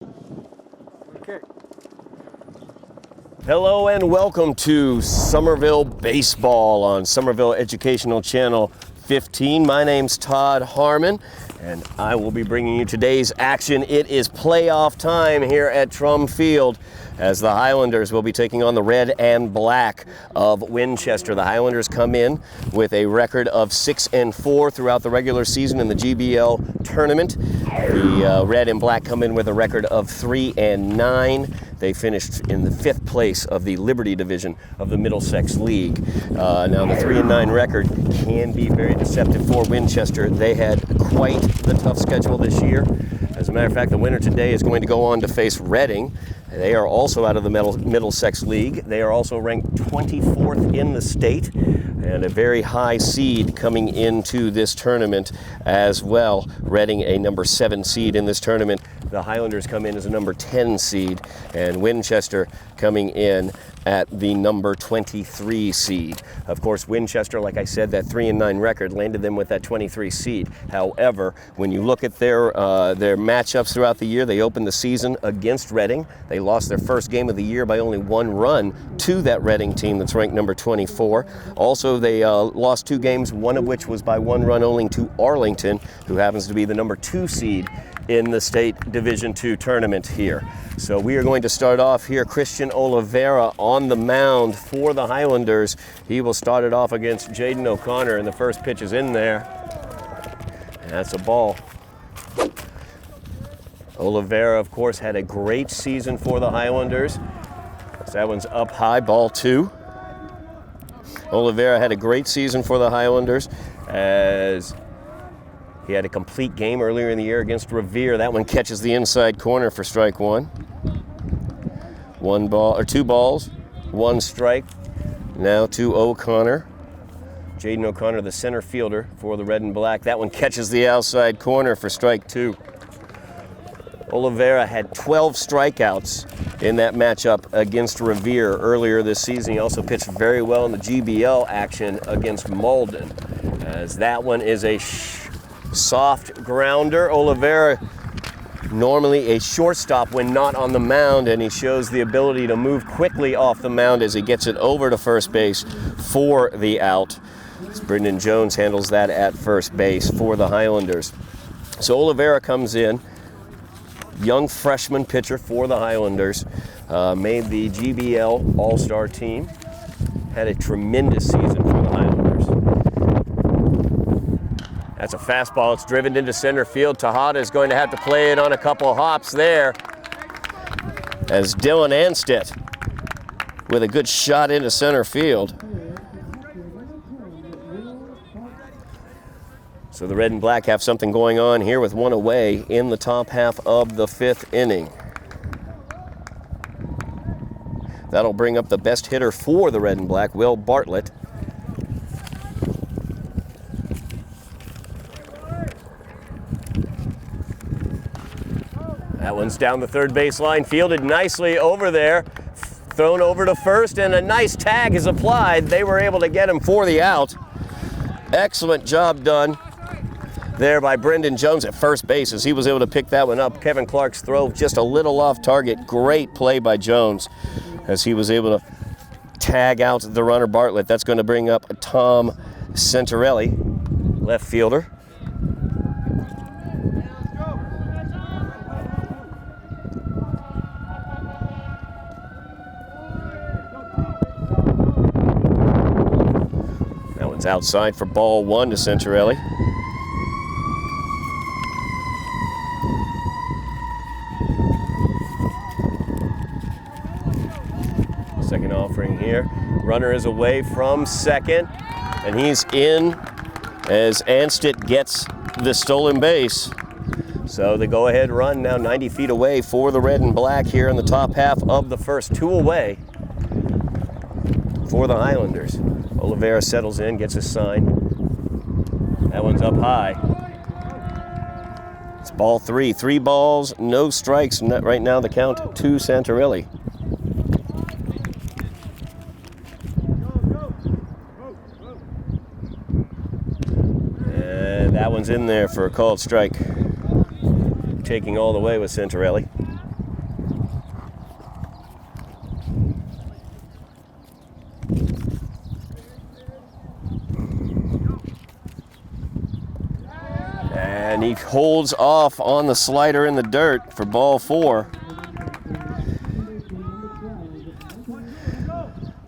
Okay. Hello and welcome to Somerville Baseball on Somerville Educational Channel 15. My name's Todd Harmon, and I will be bringing you today's action. It is playoff time here at Trum Field, as the Highlanders will be taking on the red and black of Winchester. The Highlanders come in with a record of 6-4 throughout the regular season in the GBL tournament. The red and black come in with a record of 3-9. They finished in the 5th place of the Liberty Division of the Middlesex League. Now the 3-9 record can be very deceptive for Winchester. They had quite the tough schedule this year. As a matter of fact, the winner today is going to go on to face Reading. They are also out of the Middlesex League. They are also ranked 24th in the state, and a very high seed coming into this tournament as well. Reading, a number 7 seed in this tournament. The Highlanders come in as a number 10 seed, and Winchester coming in at the number 23 seed. Of course, Winchester, like I said, that 3-9 record landed them with that 23 seed. However, when you look at their matchups throughout the year, they opened the season against Reading. They lost their first game of the year by only 1 run to that Reading team that's ranked number 24. Also, they lost 2 games, one of which was by 1 run only to Arlington, who happens to be the number 2 seed in the state Division II tournament here. So we are going to start off here. Christian Oliveira on the mound for the Highlanders. He will start it off against Jaden O'Connor, and the first pitch is in there. And that's a ball. Oliveira, of course, had a great season for the Highlanders. So that one's up high, ball 2. Oliveira had a great season for the Highlanders, as he had a complete game earlier in the year against Revere. That one catches the inside corner for strike 1. 2 balls, 1 strike. Now to O'Connor. Jaden O'Connor, the center fielder for the red and black. That one catches the outside corner for strike 2. Oliveira had 12 strikeouts in that matchup against Revere earlier this season. He also pitched very well in the GBL action against Malden, as that one is a soft grounder. Oliveira, normally a shortstop when not on the mound, and he shows the ability to move quickly off the mound as he gets it over to first base for the out. Brendan Jones handles that at first base for the Highlanders. So Oliveira comes in, young freshman pitcher for the Highlanders, made the GBL All-Star team, had a tremendous season for the Highlanders. That's a fastball. It's driven into center field. Todd is going to have to play it on a couple hops there, as Dylan Anstitt with a good shot into center field. So the red and black have something going on here with 1 away in the top half of the 5th inning. That'll bring up the best hitter for the red and black, Will Bartlett. That one's down the third baseline, fielded nicely over there, thrown over to first, and a nice tag is applied. They were able to get him for the out. Excellent job done there by Brendan Jones at first base, as he was able to pick that one up. Kevin Clark's throw just a little off target. Great play by Jones, as he was able to tag out the runner Bartlett. That's going to bring up Tom Centarelli, left fielder. That one's outside for ball 1 to Centarelli. Second offering here. Runner is away from second, and he's in as Anstitt gets the stolen base. So the go-ahead run now 90 feet away for the red and black here in the top half of the first. 2 away for the Highlanders. Oliveira settles in, gets his sign. That one's up high. It's ball 3. 3 balls, no strikes. Right now the count to Santarelli. And that one's in there for a called strike. Taking all the way with Santarelli. he holds off on the slider in the dirt for ball 4.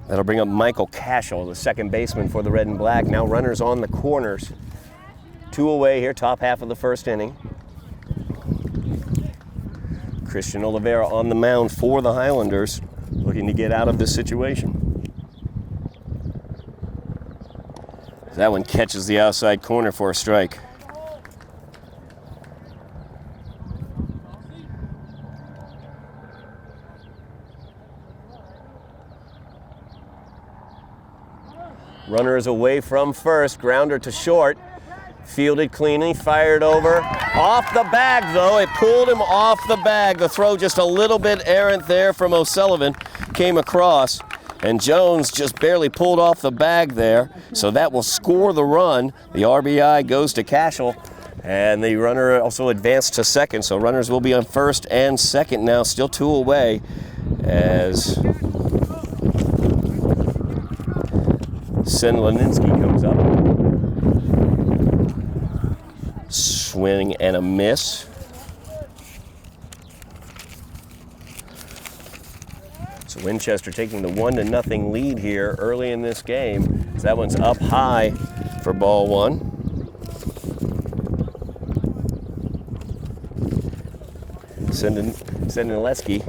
That'll bring up Michael Cashel, the second baseman for the Red and Black. Now runners on the corners. 2 away here, top half of the first inning. Christian Oliveira on the mound for the Highlanders, looking to get out of this situation. That one catches the outside corner for a strike. Runner is away from first, grounder to short. Fielded cleanly, fired over. Off the bag though, it pulled him off the bag. The throw just a little bit errant there from O'Sullivan, came across. And Jones just barely pulled off the bag there, so that will score the run. The RBI goes to Cashel, and the runner also advanced to second, so runners will be on first and second now, still 2 away, as Sedlinski comes up. Swing and a miss. So Winchester taking the 1-0 lead here early in this game. So that one's up high for ball 1. Sedlinski,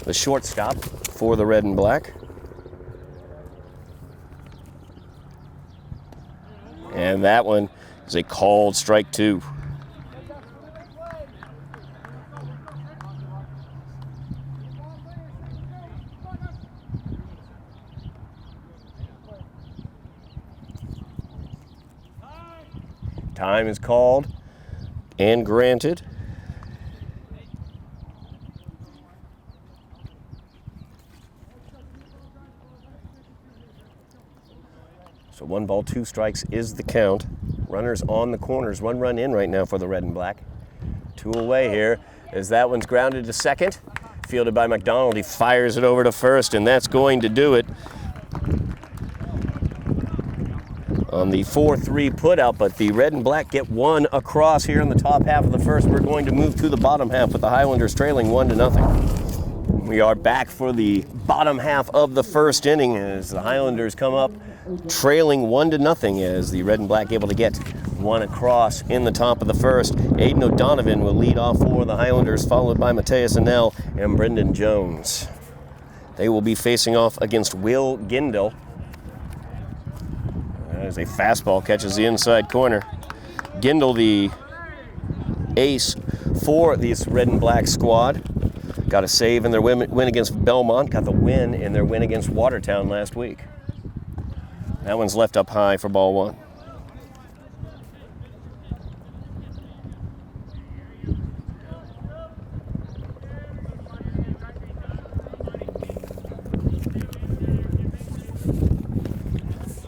the shortstop for the Red and Black. And that one is a called strike 2. Time is called and granted. So 1 ball, 2 strikes is the count. Runners on the corners, 1 run in right now for the Red and Black. 2 away here as that one's grounded to second. Fielded by McDonald, he fires it over to first, and that's going to do it. On the 4-3 putout, but the Red and Black get 1 across here in the top half of the first. We're going to move to the bottom half with the Highlanders trailing 1-0. We are back for the bottom half of the first inning as the Highlanders come up trailing 1-0 as the Red and Black able to get 1 across in the top of the first. Aiden O'Donovan will lead off for the Highlanders, followed by Mateus Anel and Brendan Jones. They will be facing off against Will Gindel. As a fastball catches the inside corner. Gindel, the ace for this Red and Black squad. Got a save in their win against Belmont. Got the win in their win against Watertown last week. That one's left up high for ball 1.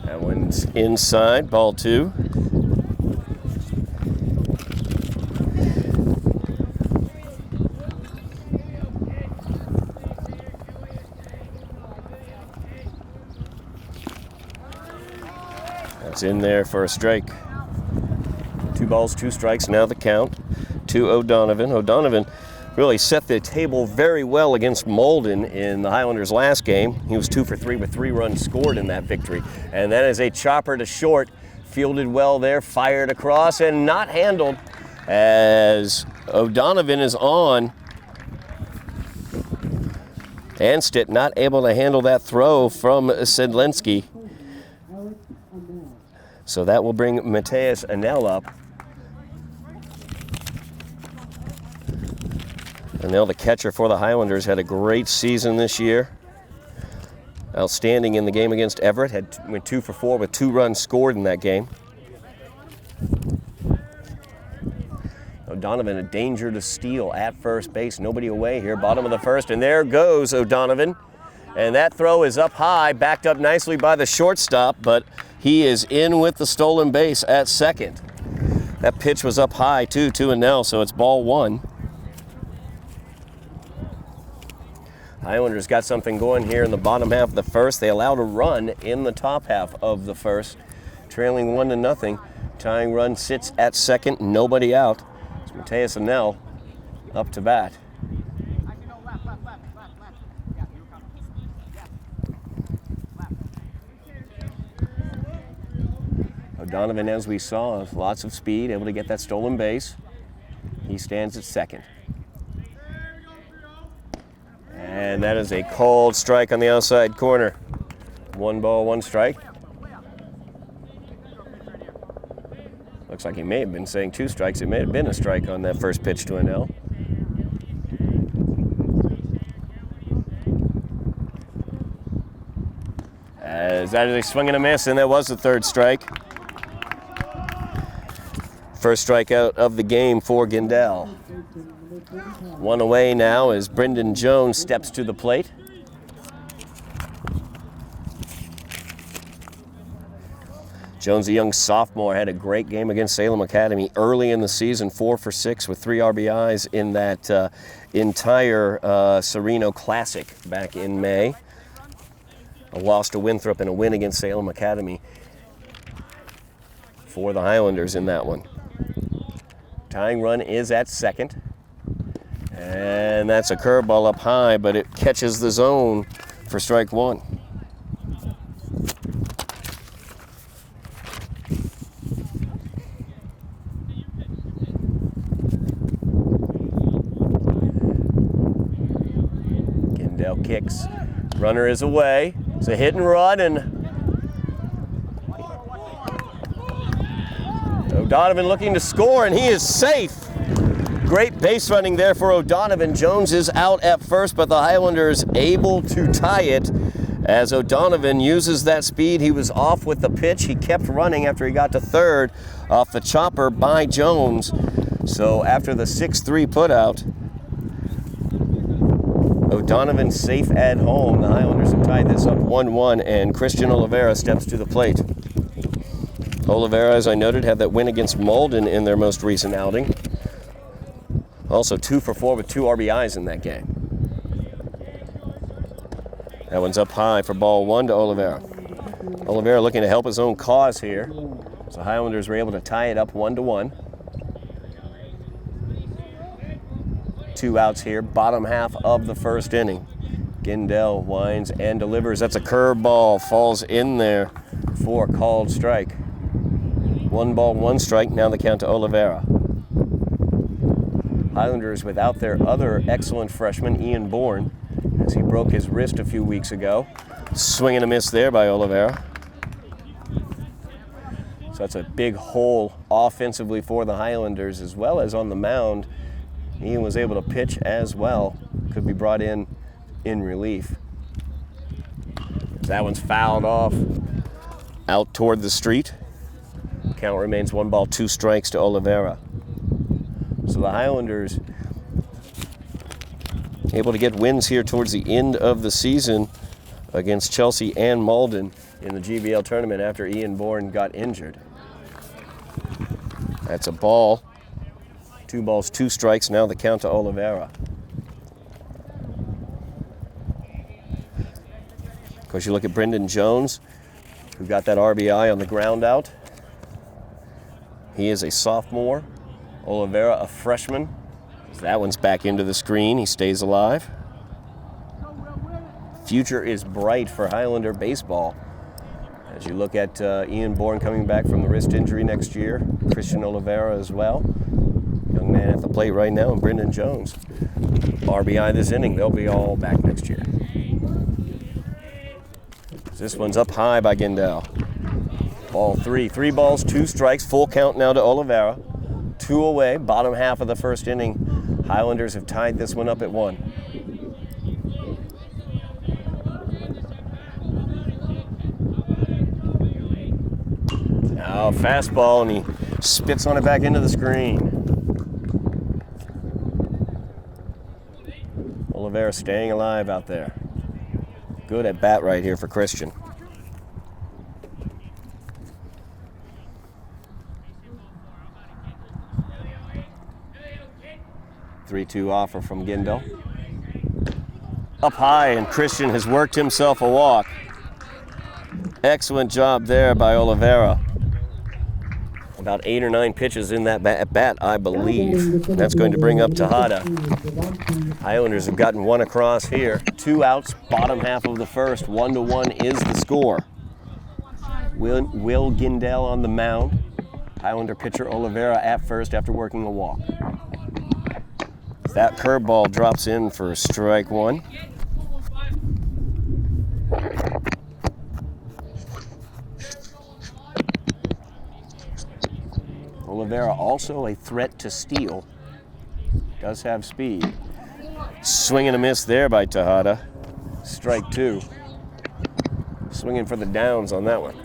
That one's inside, ball 2. That's in there for a strike. 2 balls, 2 strikes, now the count to O'Donovan. O'Donovan really set the table very well against Malden in the Highlanders' last game. He was 2 for 3 with 3 runs scored in that victory. And that is a chopper to short, fielded well there, fired across, and not handled as O'Donovan is on. Anstitt not able to handle that throw from Sedlinski. So that will bring Mateus Anel up. Anel, the catcher for the Highlanders, had a great season this year. Outstanding in the game against Everett. Went 2 for 4 with 2 runs scored in that game. O'Donovan, a danger to steal at first base. Nobody away here, bottom of the first. And there goes O'Donovan. And that throw is up high, backed up nicely by the shortstop, but he is in with the stolen base at second. That pitch was up high too, to Anel, so it's ball 1. Highlanders got something going here in the bottom half of the first. They allowed a run in the top half of the first, trailing 1-0. Tying run sits at second, nobody out. It's Mateus Anel up to bat. O'Donovan, as we saw, lots of speed, able to get that stolen base. He stands at second. And that is a called strike on the outside corner. 1 ball, 1 strike. Looks like he may have been saying 2 strikes. It may have been a strike on that first pitch to Anel. As that is a swing and a miss, and that was the 3rd strike. First strikeout of the game for Gindel. 1 away now as Brendan Jones steps to the plate. Jones, a young sophomore, had a great game against Salem Academy early in the season, 4 for 6 with 3 RBIs in that entire Sereno Classic back in May. A loss to Winthrop and a win against Salem Academy for the Highlanders in that one. Tying run is at second. And that's a curveball up high, but it catches the zone for strike 1. Gindel kicks. Runner is away. It's a hit and run, and O'Donovan looking to score, and he is safe. Great base running there for O'Donovan. Jones is out at first, but the Highlanders able to tie it as O'Donovan uses that speed. He was off with the pitch. He kept running after he got to third off the chopper by Jones. So after the 6-3 putout, O'Donovan safe at home. The Highlanders have tied this up 1-1, and Christian Oliveira steps to the plate. Oliveira, as I noted, had that win against Malden in their most recent outing. Also 2 for 4 with 2 RBIs in that game. That one's up high for ball 1 to Oliveira. Oliveira looking to help his own cause here. So Highlanders were able to tie it up 1-1. 2 outs here, bottom half of the first inning. Gindel winds and delivers. That's a curveball, falls in there for a called strike. 1 ball, 1 strike, now the count to Oliveira. Highlanders without their other excellent freshman, Ian Bourne, as he broke his wrist a few weeks ago. Swing and a miss there by Oliveira. So that's a big hole offensively for the Highlanders, as well as on the mound. Ian was able to pitch as well. Could be brought in relief. That one's fouled off out toward the street. Count remains 1 ball, 2 strikes to Oliveira. So the Highlanders able to get wins here towards the end of the season against Chelsea and Malden in the GBL tournament after Ian Bourne got injured. That's a ball. 2 balls, 2 strikes, now the count to Oliveira. Of course, you look at Brendan Jones, who got that RBI on the ground out. He is a sophomore. Oliveira, a freshman. That one's back into the screen. He stays alive. Future is bright for Highlander baseball. As you look at Ian Bourne coming back from the wrist injury next year, Christian Oliveira as well. Young man at the plate right now, and Brendan Jones. RBI this inning. They'll be all back next year. This one's up high by Gindel. Ball 3. 3 balls, 2 strikes. Full count now to Oliveira. 2 away, bottom half of the first inning. Highlanders have tied this one up at 1. Now fastball, and he spits on it back into the screen. Oliveira staying alive out there. Good at bat right here for Christian. 3-2 offer from Gindel. Up high, and Christian has worked himself a walk. Excellent job there by Oliveira. About 8 or 9 pitches in that bat, I believe. That's going to bring up Tejada. Highlanders have gotten one across here. 2 outs, bottom half of the first. 1-1 is the score. Will Gindel on the mound. Highlander pitcher Oliveira at first after working a walk. That curveball drops in for strike 1. Oliveira also a threat to steal. Does have speed. Swing and a miss there by Tejada. Strike 2. Swinging for the downs on that one.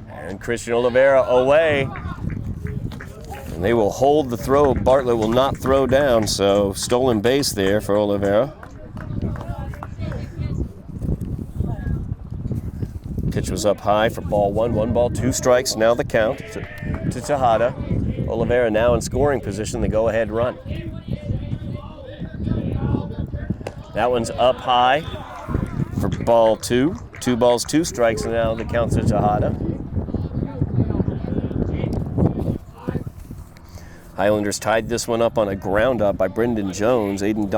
And Christian Oliveira away. And they will hold the throw. Bartlett will not throw down, so stolen base there for Oliveira. Pitch was up high for ball 1. 1 ball, 2 strikes. Now the count to Tejada. Oliveira now in scoring position, the go-ahead run. That one's up high for ball 2. 2 balls, 2 strikes, and now the count to Tejada. Highlanders tied this one up on a ground up by Brendan Jones. Aiden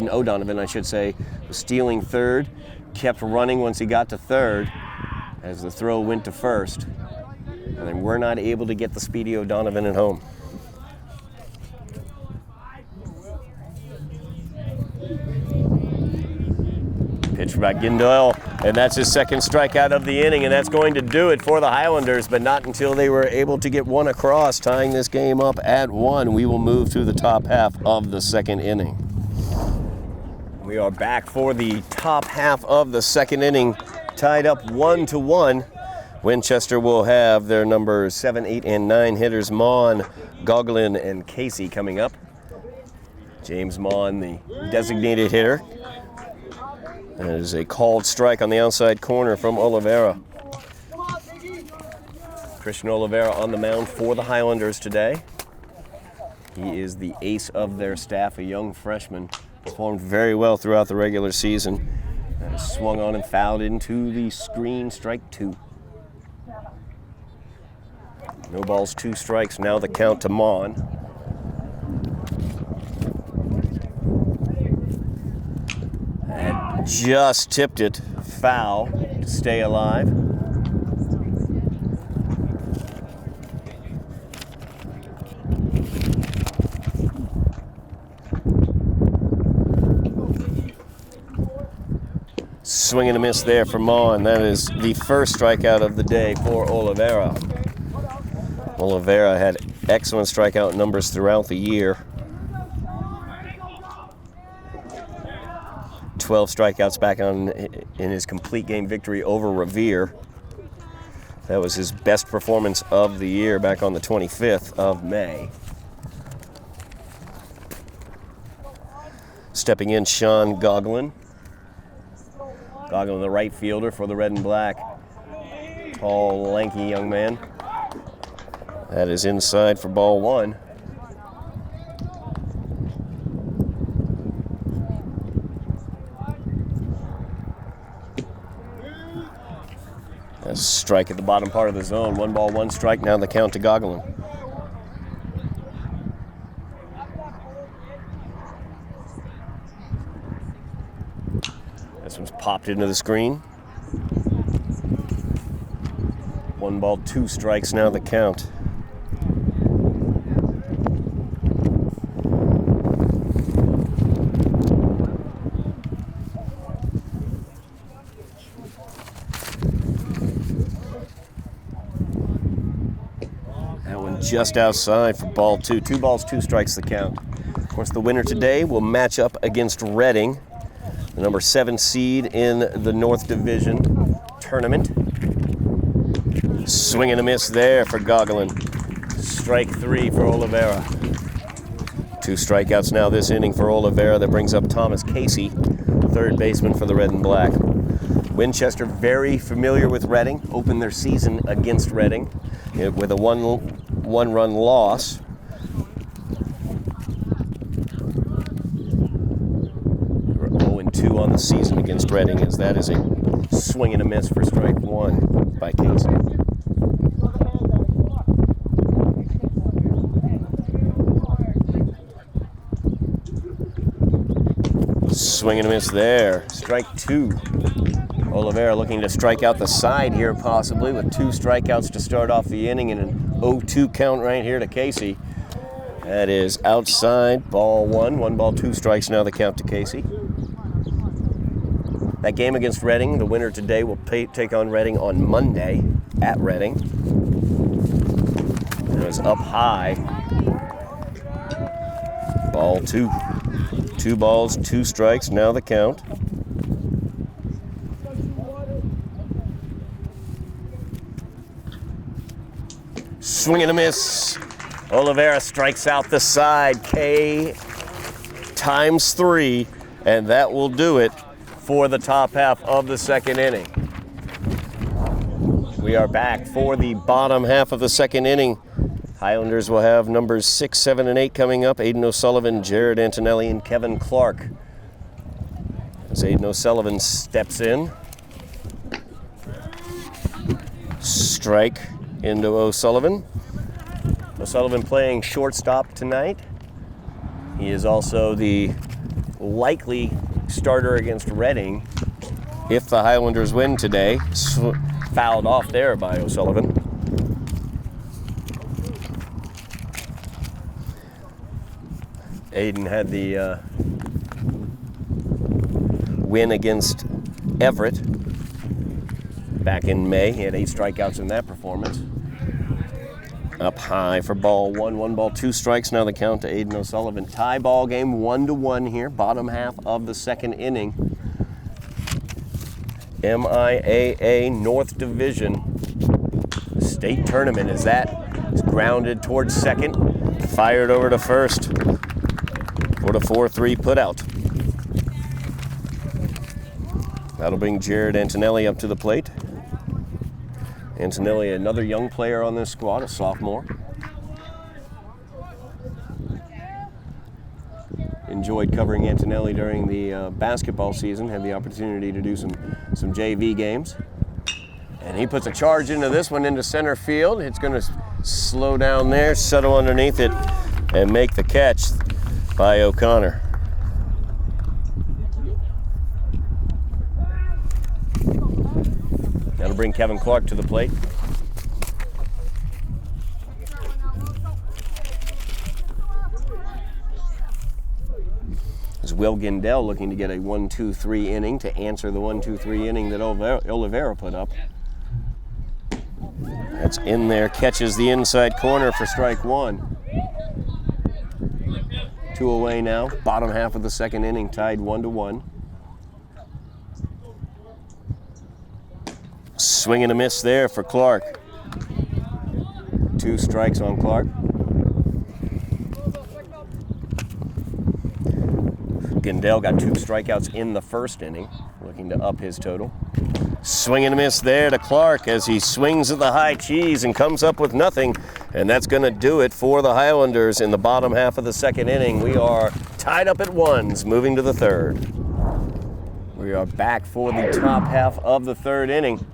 O'Donovan, I should say, was stealing third, kept running once he got to third as the throw went to first. And they were not able to get the speedy O'Donovan at home. Pitch by Gindel, and that's his second strikeout of the inning, and that's going to do it for the Highlanders, but not until they were able to get one across, tying this game up at 1. We will move to the top half of the second inning. We are back for the top half of the second inning, tied up 1-1. Winchester will have their numbers 7, 8, and 9 hitters, Mon, Goglin, and Casey coming up. James Mon, the designated hitter. That is a called strike on the outside corner from Oliveira. Christian Oliveira on the mound for the Highlanders today. He is the ace of their staff, a young freshman. Performed very well throughout the regular season. Swung on and fouled into the screen, strike 2. No balls, 2 strikes. Now the count to Mon. And just tipped it foul to stay alive. Swing and a miss there for Mon. That is the first strikeout of the day for Oliveira. Oliveira had excellent strikeout numbers throughout the year. 12 strikeouts back in his complete game victory over Revere. That was his best performance of the year back on the 25th of May. Stepping in, Sean Goglin. Goglin, the right fielder for the red and black. Tall, lanky young man. That is inside for ball 1. That's a strike at the bottom part of the zone. 1 ball, 1 strike. Now the count to Goglin. This one's popped into the screen. 1 ball, 2 strikes. Now the count. Just outside for ball 2. 2 balls, 2 strikes the count. Of course, the winner today will match up against Reading, the number 7 seed in the North Division tournament. Swing and a miss there for Goglin. Strike 3 for Oliveira. 2 strikeouts now this inning for Oliveira. That brings up Thomas Casey, third baseman for the red and black. Winchester very familiar with Reading. Opened their season against Reading with a 1-run loss. We're 0-2 on the season against Reading, as that is a swing and a miss for strike one by Casey. Swing and a miss there. Strike two. Oliveira looking to strike out the side here possibly, with 2 strikeouts to start off the inning and an 0-2 count right here to Casey. That is outside, ball 1. 1 ball, 2 strikes now the count to Casey. That game against Reading, the winner today will take on Reading on Monday at Reading. It was up high. Ball 2. 2 balls, 2 strikes, now the count. Swing and a miss. Oliveira strikes out the side. K times 3, and that will do it for the top half of the second inning. We are back for the bottom half of the second inning. Highlanders will have numbers 6, 7, and 8 coming up. Aiden O'Sullivan, Jared Antonelli, and Kevin Clark. As Aiden O'Sullivan steps in. Strike into O'Sullivan. O'Sullivan playing shortstop tonight. He is also the likely starter against Reading if the Highlanders win today. Fouled off there by O'Sullivan. Aiden had the win against Everett back in May. He had 8 strikeouts in that performance. Up high for ball 1. 1 ball, 2 strikes. Now the count to Aiden O'Sullivan. Tie ball game 1-1 here. Bottom half of the second inning. MIAA North Division State Tournament as that is grounded towards second. Fired over to first for the 4-3 put out. That'll bring Jared Antonelli up to the plate. Antonelli, another young player on this squad, a sophomore. Enjoyed covering Antonelli during the basketball season. Had the opportunity to do some JV games. And he puts a charge into this one into center field. It's going to slow down there, settle underneath it, and make the catch by O'Connor. That'll bring Kevin Clark to the plate. As Will Gindell looking to get a 1-2-3 inning to answer the 1-2-3 inning that Oliveira put up. That's in there, catches the inside corner for strike 1. 2 away now, bottom half of the second inning, tied 1-1. Swing and a miss there for Clark. 2 strikes on Clark. Gindell got 2 strikeouts in the first inning, looking to up his total. Swing and a miss there to Clark as he swings at the high cheese and comes up with nothing. And that's going to do it for the Highlanders in the bottom half of the second inning. We are tied up at 1s, moving to the third. We are back for the top half of the third inning.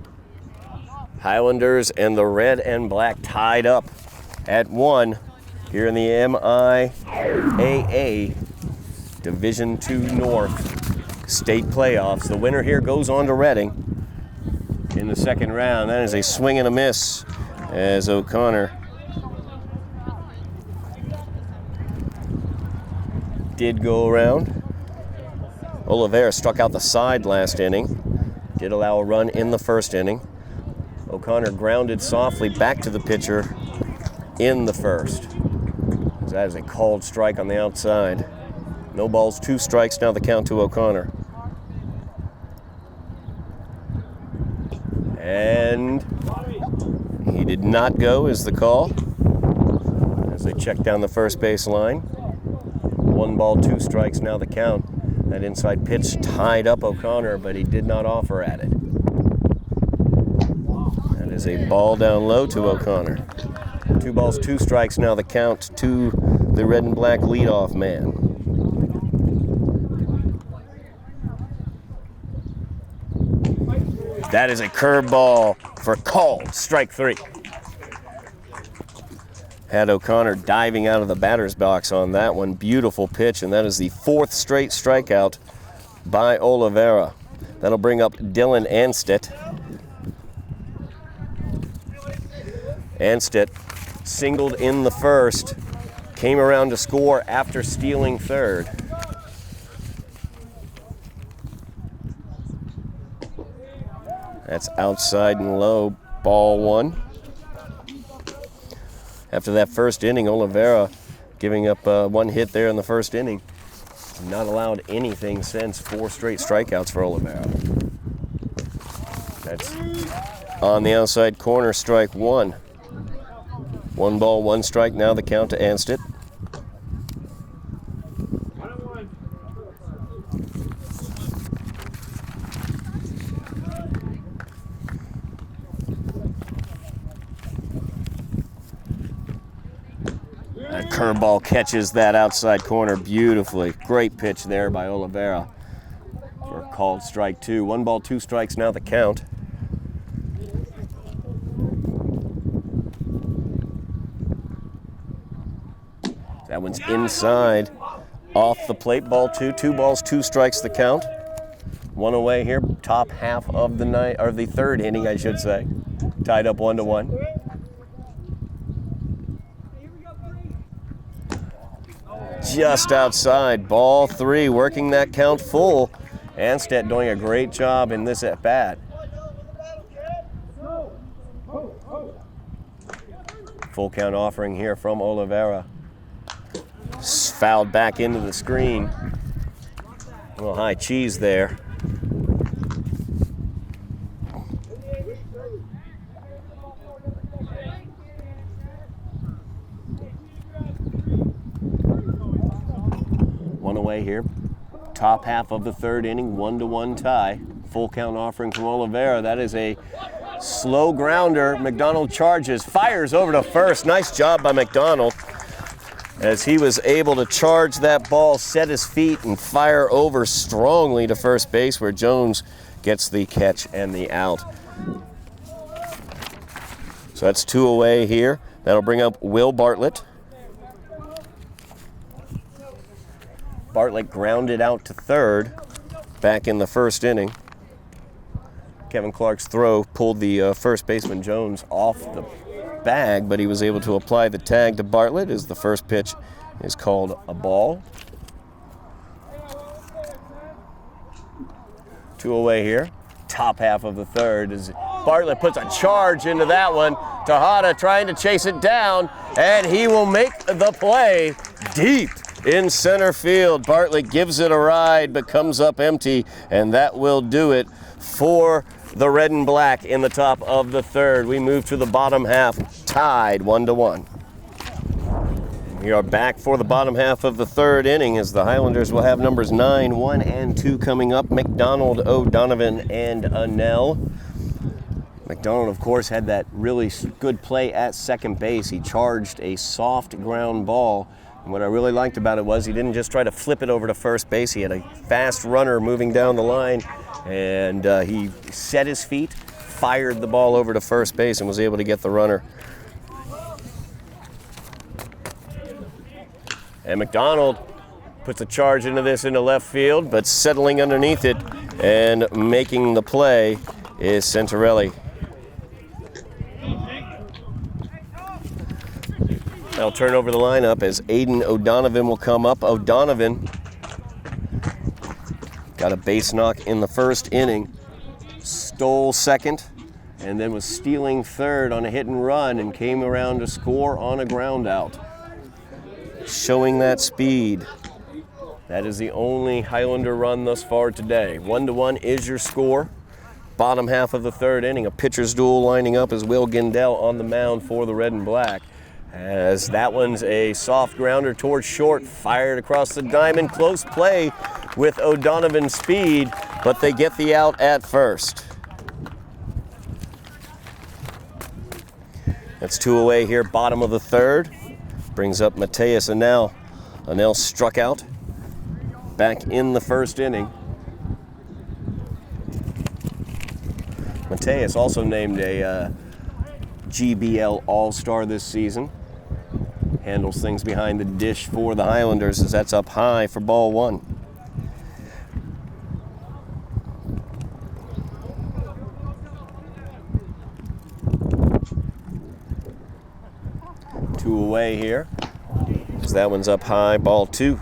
Highlanders and the red and black tied up at 1 here in the MIAA Division II North State Playoffs. The winner here goes on to Reading in the second round. That is a swing and a miss as O'Connor did go around. Oliveira struck out the side last inning. Did allow a run in the first inning. O'Connor grounded softly back to the pitcher in the first. That is a called strike on the outside. No balls, 2 strikes, now the count to O'Connor. And he did not go is the call as they check down the first base line. 1 ball, 2 strikes, now the count. That inside pitch tied up O'Connor, but he did not offer at it. That is a ball down low to O'Connor. 2 balls, 2 strikes now the count to the red and black leadoff man. That is a curveball for called strike 3. Had O'Connor diving out of the batter's box on that one. Beautiful pitch, and that is the 4th straight strikeout by Oliveira. That'll bring up Dylan Anstedt. Anstedt singled in the first, came around to score after stealing third. That's outside and low, ball 1. After that first inning, Oliveira giving up 1 hit there in the first inning. Not allowed anything since. 4 straight strikeouts for Oliveira. That's on the outside corner, strike 1. 1 ball, 1 strike, now the count to Anstedt. That curveball catches that outside corner beautifully. Great pitch there by Oliveira for a called strike 2. 1 ball, 2 strikes, now the count. That one's inside, off the plate, ball 2. 2 balls, 2 strikes the count. 1 away here, top half of the ninth, or the 3rd inning, I should say. Tied up 1-1. Just outside, ball 3, working that count full. Anstedt doing a great job in this at bat. Full count offering here from Oliveira. Fouled back into the screen. A little high cheese there. Away here, top half of the 3rd inning, 1-1 tie. Full count offering from Oliveira. That is a slow grounder. McDonald charges, fires over to first. Nice job by McDonald as he was able to charge that ball, set his feet, and fire over strongly to first base, where Jones gets the catch and the out. So that's 2 away here. That'll bring up Will Bartlett. Bartlett grounded out to 3rd back in the 1st inning. Kevin Clark's throw pulled the first baseman Jones off the bag, but he was able to apply the tag to Bartlett as the first pitch is called a ball. 2 away here. Top half of the 3rd as Bartlett puts a charge into that one. Tejada trying to chase it down, and he will make the play deep in center field. Bartlett gives it a ride, but comes up empty, and that will do it for the red and black in the top of the 3rd. We move to the bottom half, tied 1-1. We are back for the bottom half of the 3rd inning as the Highlanders will have numbers 9, 1, and 2 coming up. McDonald, O'Donovan, and Annell. McDonald, of course, had that really good play at second base. He charged a soft ground ball. And what I really liked about it was he didn't just try to flip it over to first base. He had a fast runner moving down the line, and he set his feet, fired the ball over to first base, and was able to get the runner. And McDonald puts a charge into this into left field, but settling underneath it and making the play is Santarelli. They'll turn over the lineup as Aiden O'Donovan will come up. O'Donovan got a base knock in the 1st inning, stole 2nd, and then was stealing 3rd on a hit and run and came around to score on a ground out. Showing that speed. That is the only Highlander run thus far today. 1-1 is your score. Bottom half of the 3rd inning, a pitcher's duel lining up as Will Gindell on the mound for the red and black. As that one's a soft grounder towards short, fired across the diamond. Close play with O'Donovan's speed, but they get the out at first. That's 2 away here, bottom of the 3rd. Brings up Mateus Anel. Anel struck out back in the 1st inning. Mateus also named a GBL All-Star this season. Handles things behind the dish for the Highlanders as that's up high for ball 1. Two away here. So that one's up high, ball 2.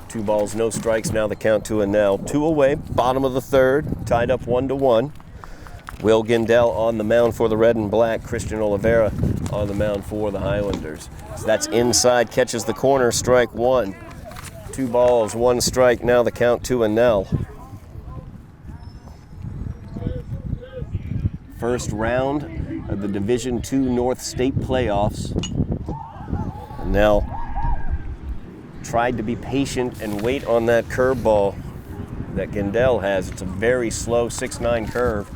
2 balls, no strikes, now the count to Anel. 2 away, bottom of the 3rd, tied up 1-1. Will Gindell on the mound for the red and black. Christian Oliveira on the mound for the Highlanders. So that's inside, catches the corner, strike 1. 2 balls, 1 strike, now the count to Anel. First round of the Division II North State Playoffs. Anel tried to be patient and wait on that curveball that Gindell has. It's a very slow 6'9" curve.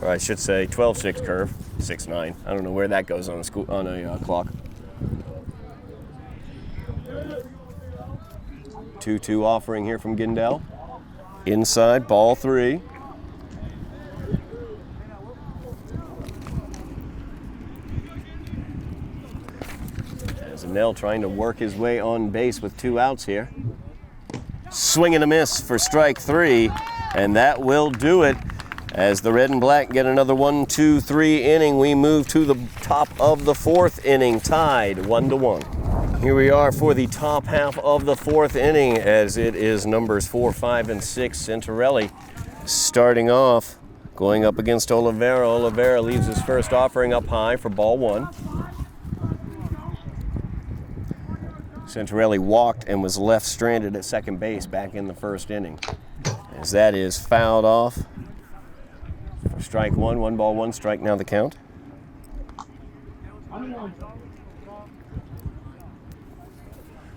Or I should say 12-6 curve, 6'9". I don't know where that goes on a clock. 2-2 offering here from Gindell. Inside, ball 3. Anel trying to work his way on base with 2 outs here. Swing and a miss for strike 3, and that will do it. As the red and black get another 1-2-3 inning, we move to the top of the 4th inning, tied 1-1. Here we are for the top half of the 4th inning, as it is numbers 4, 5, and 6. Centarelli starting off, going up against Oliveira. Oliveira leaves his first offering up high for ball 1. Centarelli walked and was left stranded at second base back in the 1st inning. As that is fouled off for strike 1, 1 ball, 1 strike, now the count.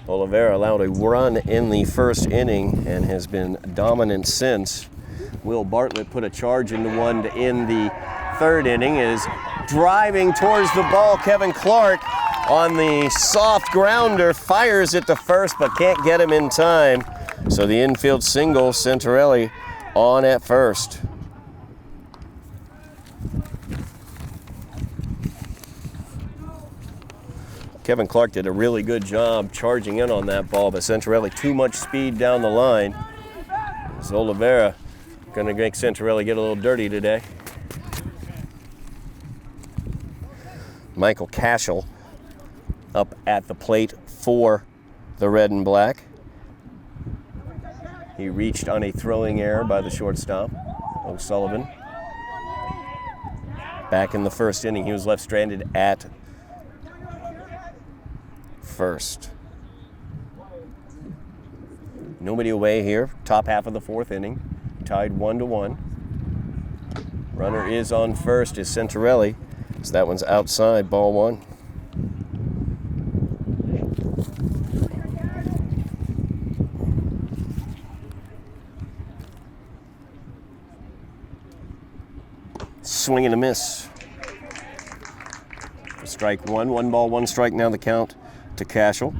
Oliveira allowed a run in the 1st inning and has been dominant since. Will Bartlett put a charge into 1 to end the 3rd inning, is driving towards the ball. Kevin Clark on the soft grounder, fires it to first, but can't get him in time. So the infield single, Centarelli on at first. Kevin Clark did a really good job charging in on that ball, but Centarelli too much speed down the line. So Oliveira gonna make Centarelli get a little dirty today. Michael Cashel up at the plate for the red and black. He reached on a throwing error by the shortstop, O'Sullivan. Back in the 1st inning, he was left stranded at first. Nobody away here, top half of the 4th inning, tied 1-1. Runner is on first, is Centarelli, so that one's outside, ball 1. Swing and a miss. For strike 1, 1 ball, 1 strike, now the count to Cashel.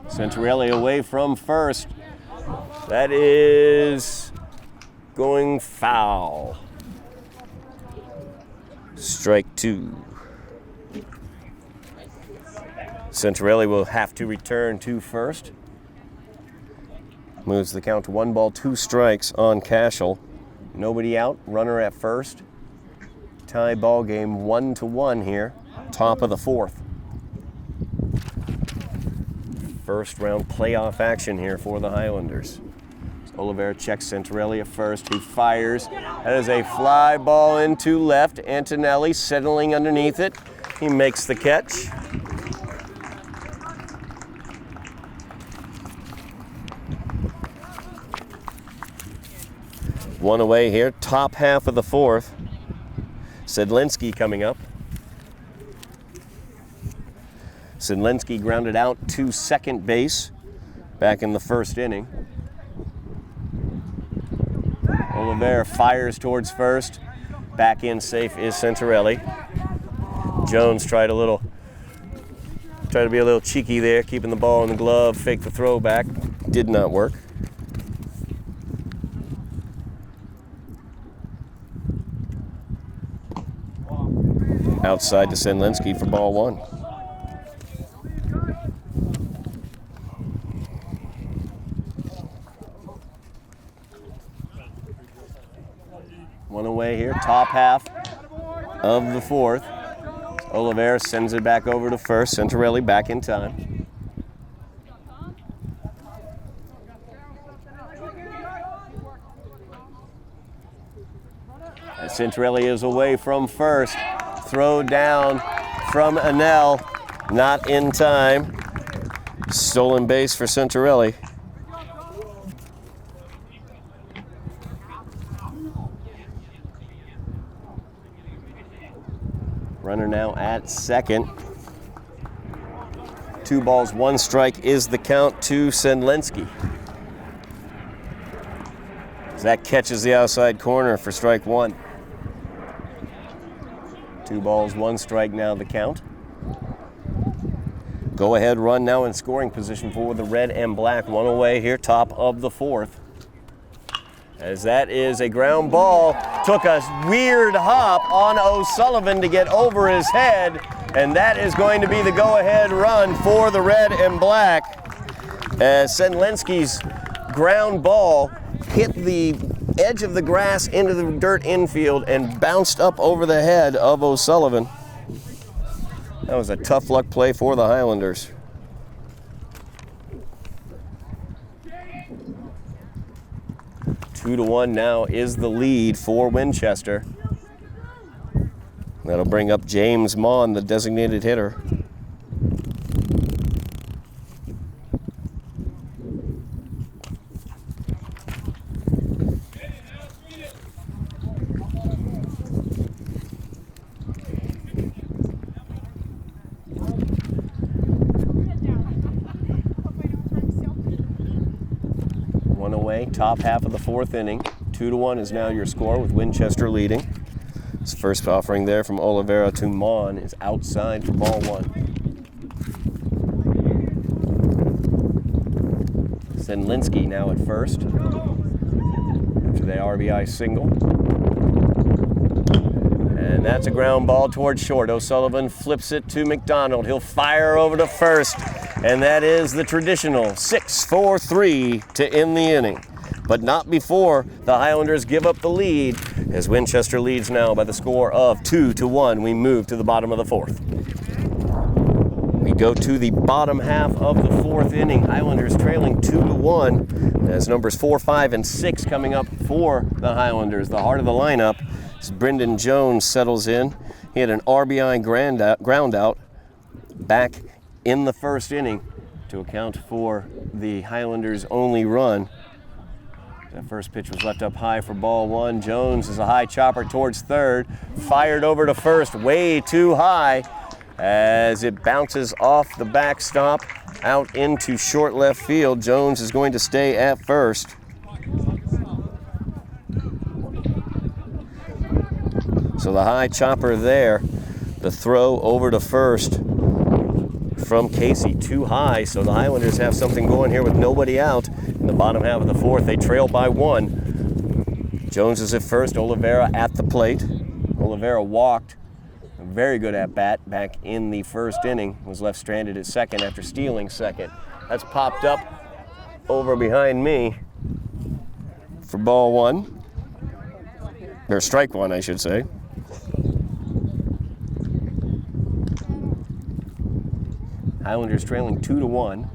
Centarelli away from first. That is going foul. Strike 2. Centarelli will have to return to first. Moves the count to 1 ball, 2 strikes on Cashel. Nobody out, runner at first. Tie ball game 1-1 here, top of the 4th. First round playoff action here for the Highlanders. Oliveira checks Centarelli at first, who fires. That is a fly ball into left. Antonelli settling underneath it. He makes the catch. One away here, top half of the 4th. Sedlinski coming up. Sedlinski grounded out to second base back in the first inning. Oliveira fires towards first. Back in safe is Centarelli. Jones tried to be a little cheeky there, keeping the ball in the glove, fake the throw back. Did not work. Outside to Sedlinski for ball one. One away here, top half of the fourth. Oliveira sends it back over to first. Centarelli back in time. As Centarelli is away from first. Throw down from Anel. Not in time. Stolen base for Centarelli. Runner now at second. 2 balls, 1 strike is the count to Sedlinski. That catches the outside corner for strike 1. 2 balls, 1 strike now the count. Go ahead run now in scoring position for the red and black. 1 away here, top of the fourth. As that is a ground ball. Took a weird hop on O'Sullivan to get over his head, and that is going to be the go-ahead run for the red and black. As Sedlinski's ground ball hit the edge of the grass into the dirt infield and bounced up over the head of O'Sullivan. That was a tough luck play for the Highlanders. Two to 1 now is the lead for Winchester. That'll bring up James Mon, the designated hitter. One away, top half of the fourth inning. 2-1 is now your score with Winchester leading. This first offering there from Oliveira to Mon is outside for ball 1. Sedlinski now at first after the RBI single. And that's a ground ball towards short. O'Sullivan flips it to McDonald. He'll fire over to first. And that is the traditional 6-4-3 to end the inning. But not before the Highlanders give up the lead, as Winchester leads now by the score of 2-1. We move to the bottom of the fourth. We go to the bottom half of the fourth inning. Highlanders trailing 2-1 as numbers 4, 5, and 6 coming up for the Highlanders. The heart of the lineup as Brendan Jones settles in. He had an RBI ground out back in the first inning to account for the Highlanders' only run. That first pitch was left up high for ball 1. Jones is a high chopper towards third. Fired over to first, way too high as it bounces off the backstop out into short left field. Jones is going to stay at first. So the high chopper there, the throw over to first from Casey, too high, so the Highlanders have something going here with nobody out. In the bottom half of the fourth, they trail by 1. Jones is at first, Oliveira at the plate. Oliveira walked, a very good at bat back in the first inning, was left stranded at second after stealing second. That's popped up over behind me for ball 1, or strike 1, I should say. Highlanders trailing 2-1.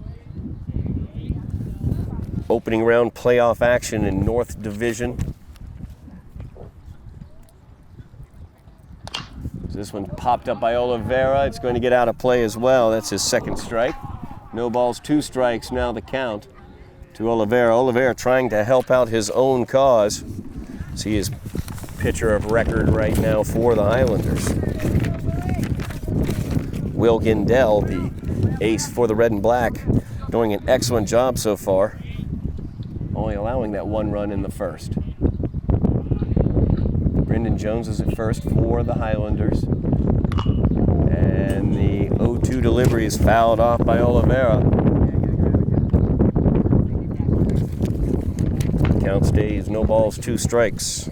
Opening round playoff action in North Division. This one popped up by Oliveira. It's going to get out of play as well. That's his second strike. No balls, 2 strikes now the count to Oliveira. Oliveira trying to help out his own cause. So he is pitcher of record right now for the Highlanders. Will Gindell, the ace for the red and black, doing an excellent job so far, only allowing that 1 run in the first. Brendan Jones is at first for the Highlanders, and the 0-2 delivery is fouled off by Oliveira. Count stays no balls, 2 strikes.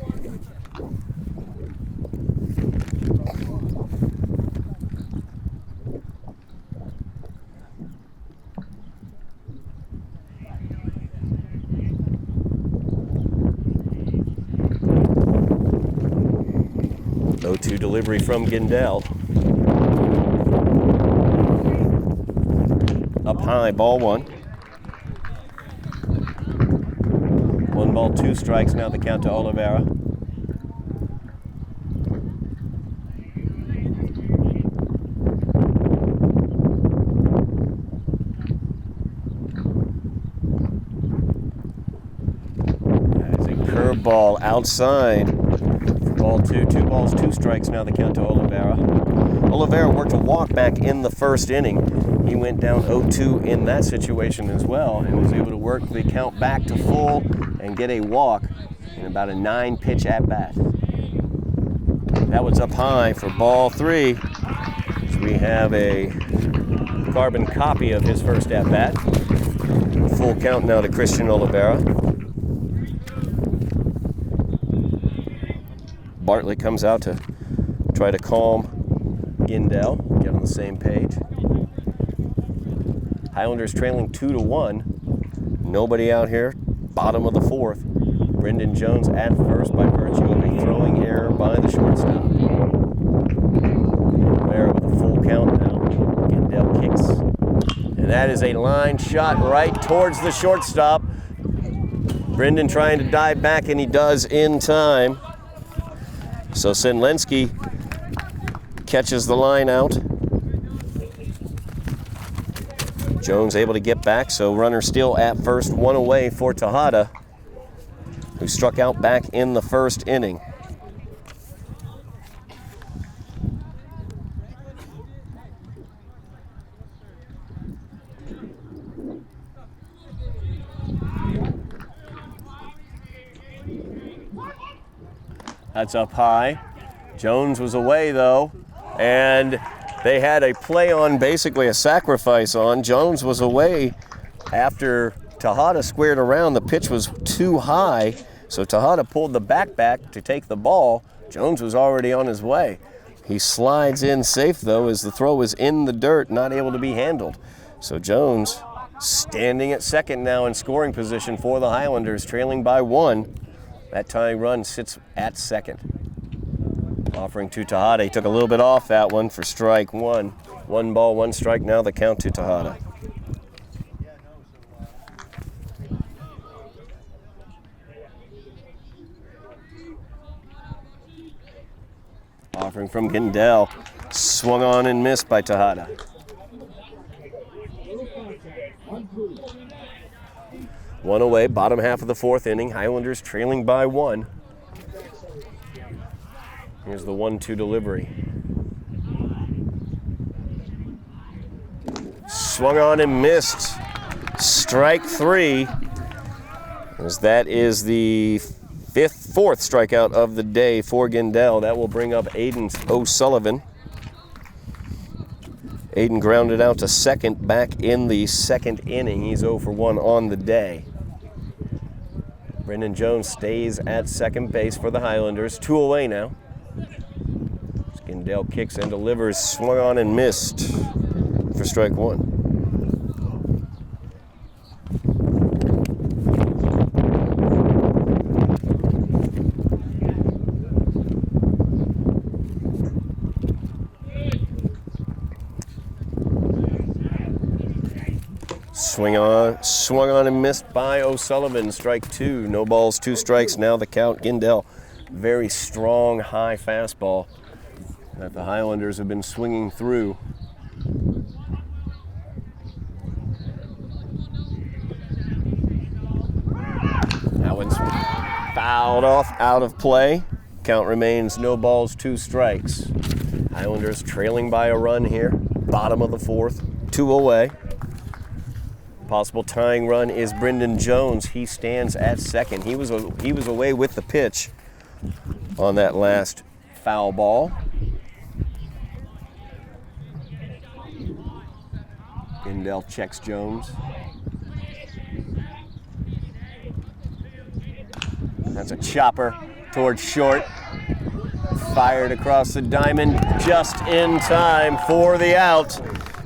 To delivery from Gindel. Up high, ball 1. 1 ball, 2 strikes, now the count to Oliveira. That's a curveball outside. Ball 2, 2 balls, 2 strikes, now the count to Oliveira. Oliveira worked a walk back in the first inning. He went down 0-2 in that situation as well and was able to work the count back to full and get a walk in about a 9-pitch at-bat. That was up high for ball 3. So we have a carbon copy of his first at-bat. Full count now to Christian Oliveira. Bartlett comes out to try to calm Gindel, get on the same page. Highlanders trailing 2-1. Nobody out here, bottom of the 4th. Brendan Jones at first by virtue of a throwing error by the shortstop. There with a full count now. Gindel kicks. And that is a line shot right towards the shortstop. Brendan trying to dive back, and he does in time. So Senlensky catches the line out. Jones able to get back, so runner still at first, 1 away for Tejada, who struck out back in the first inning. That's up high. Jones was away though, and they had a play on, basically a sacrifice on. Jones was away after Tejada squared around. The pitch was too high, so Tejada pulled the back to take the ball. Jones was already on his way. He slides in safe though as the throw is in the dirt, not able to be handled. So Jones standing at second now in scoring position for the Highlanders, trailing by 1. That tying run sits at second. Offering to Tejada. He took a little bit off that one for strike 1. 1 ball, 1 strike, now the count to Tejada. Offering from Gindel. Swung on and missed by Tejada. One away, bottom half of the 4th inning. Highlanders trailing by 1. Here's the 1-2 delivery. Swung on and missed. Strike 3. As that is the 4th strikeout of the day for Gindel. That will bring up Aiden O'Sullivan. Aiden grounded out to second back in the 2nd inning. He's 0 for 1 on the day. Brendan Jones stays at second base for the Highlanders. 2 away now. Gindel kicks and delivers. Swung on and missed for strike 1. Swung on and missed by O'Sullivan. Strike 2. No balls, 2 strikes. Now the count. Gindel, very strong high fastball that the Highlanders have been swinging through. That one's fouled off, out of play. Count remains no balls, 2 strikes. Highlanders trailing by a run here. Bottom of the 4th. 2 away. Possible tying run is Brendan Jones. He stands at second. He was away with the pitch on that last foul ball. Indell checks Jones. That's a chopper towards short. Fired across the diamond just in time for the out.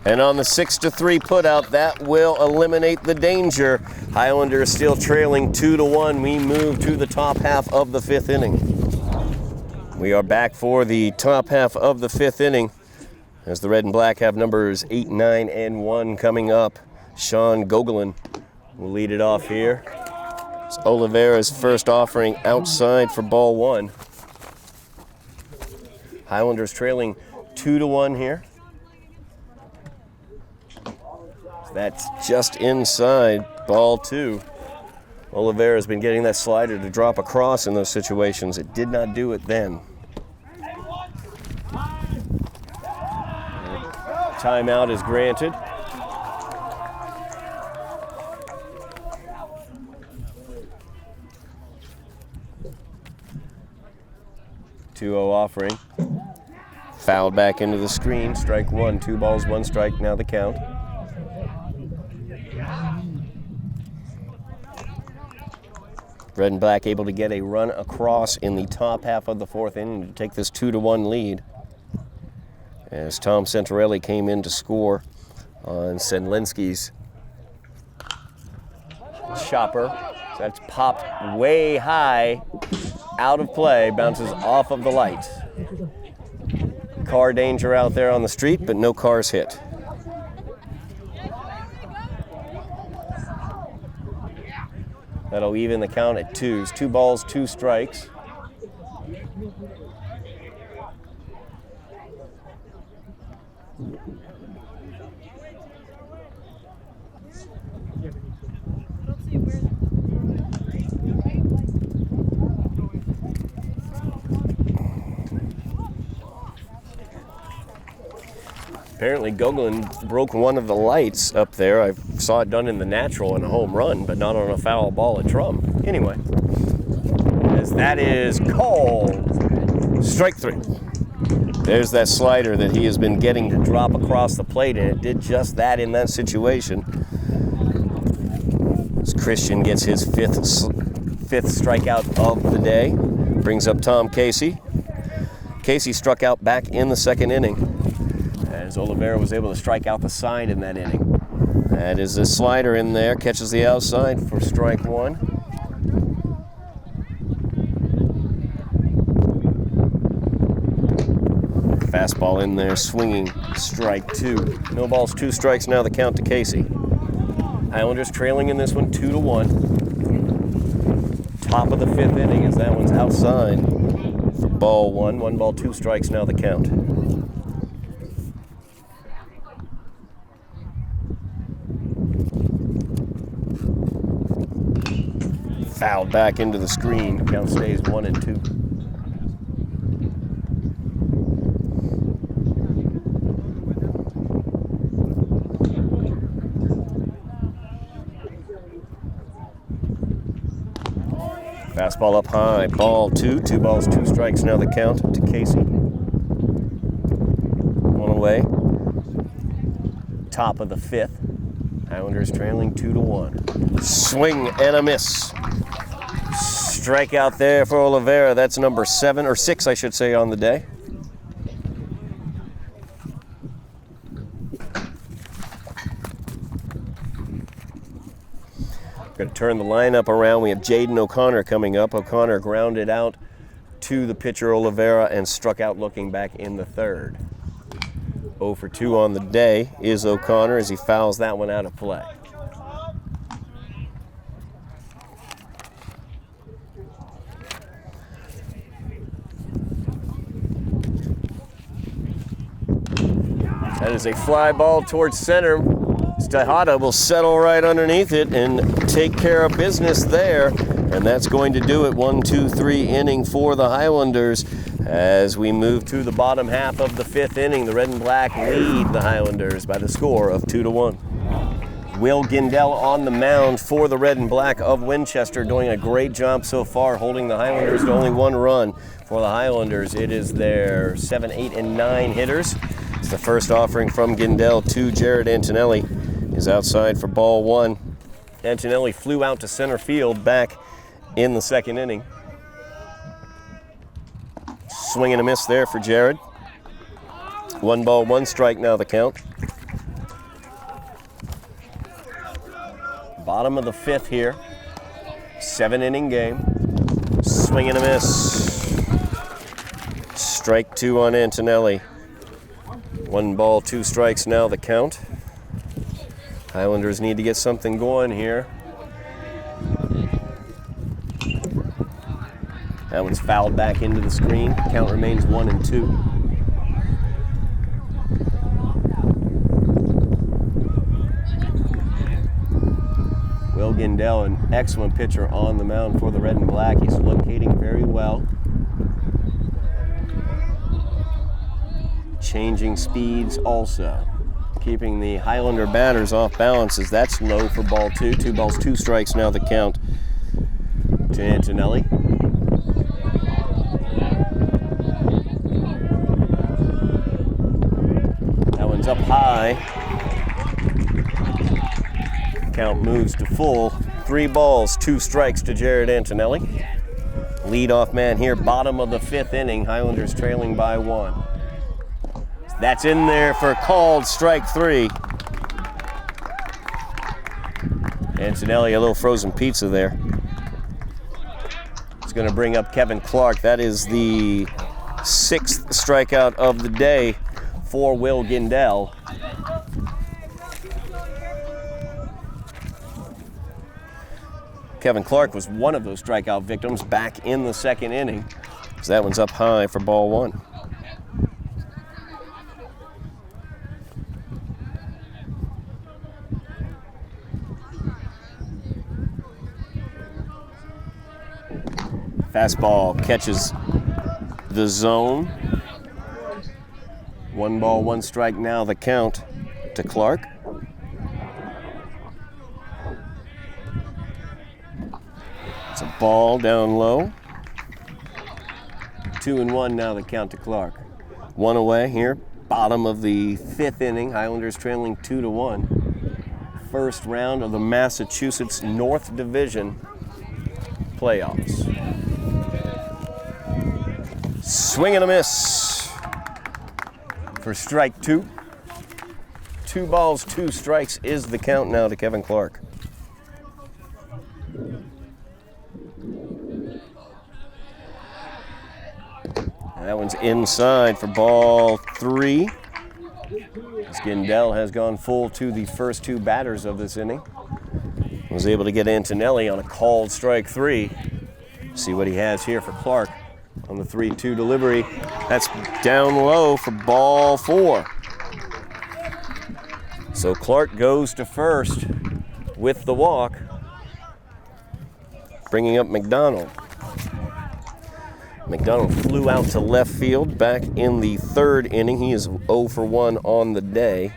And on the 6-3 putout, that will eliminate the danger. Highlanders still trailing 2-1. We move to the top half of the 5th inning. We are back for the top half of the 5th inning as the red and black have numbers 8, 9, and 1 coming up. Sean Gogolin will lead it off here. It's Oliveira's first offering outside for ball 1. Highlanders trailing 2-1 here. That's just inside ball 2. Oliveira's been getting that slider to drop across in those situations. It did not do it then. Timeout is granted. .20 offering. Fouled back into the screen. Strike 1. 2 balls, 1 strike. Now the count. Red and black able to get a run across in the top half of the 4th inning to take this 2-1 lead. As Tom Santorelli came in to score on Sedlinski's chopper. So that's popped way high, out of play, bounces off of the light. Car danger out there on the street, but no cars hit. That'll even the count at 2s. 2 balls, 2 strikes. Apparently Gogolin broke one of the lights up there. I saw it done in the natural in a home run, but not on a foul ball at Trum. Anyway, as that is called strike 3. There's that slider that he has been getting to drop across the plate, and it did just that in that situation. As Christian gets his fifth strikeout of the day, brings up Tom Casey. Casey struck out back in the 2nd inning, as Oliveira was able to strike out the side in that inning. That is a slider in there, catches the outside for strike 1. Fastball in there, swinging, strike 2. No balls, 2 strikes, now the count to Casey. Highlanders trailing in this one 2-1. Top of the 5th inning as that one's outside for ball 1. 1 ball, 2 strikes, now the count. Fouled back into the screen. Count stays 1-2. Fastball up high, ball 2. 2 balls, 2 strikes, now the count to Casey. 1 away. Top of the 5th. Highlanders trailing 2-1. Swing and a miss. Strikeout there for Oliveira. That's number 7, or 6, I should say, on the day. Going to turn the lineup around. We have Jaden O'Connor coming up. O'Connor grounded out to the pitcher Oliveira and struck out looking back in the 3rd. 0 for 2 on the day is O'Connor as he fouls that one out of play. That is a fly ball towards center. Tejada will settle right underneath it and take care of business there And that's going to do it. 1-2-3 inning for the Highlanders. As we move to the bottom half of the 5th inning, the Red and Black lead the Highlanders by the score of 2-1. Will Gindell on the mound for the Red and Black of Winchester, doing a great job so far, holding the Highlanders to only 1 run. For the Highlanders, it is their 7, 8, and 9 hitters. It's the first offering from Gindell to Jared Antonelli. Is outside for ball 1. Antonelli flew out to center field back in the 2nd inning. Swing and a miss there for Jared. 1 ball, 1 strike now the count. Bottom of the 5th here. 7-inning game. Swing and a miss. Strike 2 on Antonelli. 1 ball, 2 strikes now the count. Highlanders need to get something going here. That one's fouled back into the screen. Count remains 1-2. Will Gindell, an excellent pitcher on the mound for the Red and Black. He's locating very well. Changing speeds also. Keeping the Highlander batters off balance as that's low for ball 2. 2 balls, 2 strikes now the count to Antonelli. That one's up high. Count moves to full. 3 balls, 2 strikes to Jared Antonelli. Leadoff man here, bottom of the 5th inning. Highlanders trailing by 1. That's in there for called strike 3. Antonelli, a little frozen pizza there. It's going to bring up Kevin Clark. That is the 6th strikeout of the day for Will Gindell. Kevin Clark was one of those strikeout victims back in the 2nd inning. So that one's up high for ball 1. Fastball catches the zone. 1 ball, 1 strike now the count to Clark. It's a ball down low. 2-1 now the count to Clark. 1 away here, bottom of the 5th inning. Highlanders trailing 2-1. First round of the Massachusetts North Division playoffs. Swing and a miss for strike 2. 2 balls, 2 strikes is the count now to Kevin Clark. That one's inside for ball 3. As Gindell has gone full to the first 2 batters of this inning. Was able to get Antonelli on a called strike 3. See what he has here for Clark on the 3-2 delivery. That's down low for ball 4. So Clark goes to first with the walk, bringing up McDonald. McDonald flew out to left field back in the 3rd inning. He is 0 for 1 on the day.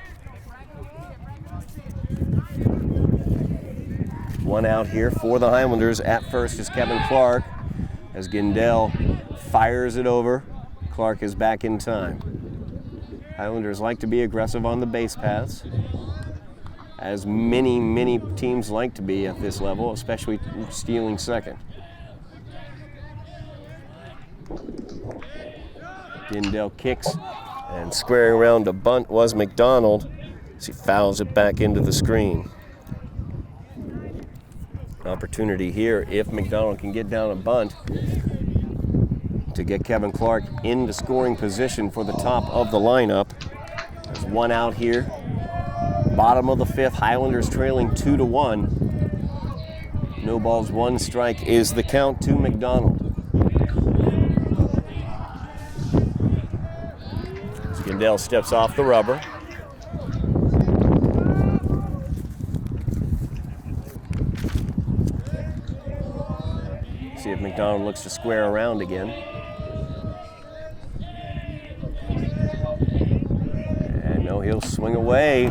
1 out here for the Highlanders. At first is Kevin Clark. As Gindell fires it over, Clark is back in time. Highlanders like to be aggressive on the base paths, as many teams like to be at this level, especially stealing second. Gindell kicks, and squaring around to bunt was McDonald as he fouls it back into the screen. Opportunity here, if McDonald can get down a bunt, to get Kevin Clark into scoring position for the top of the lineup. There's 1 out here. Bottom of the 5th, Highlanders trailing 2-1. No balls, 1 strike is the count to McDonald. Gindell steps off the rubber. if McDonald looks to square around again. And no, he'll swing away.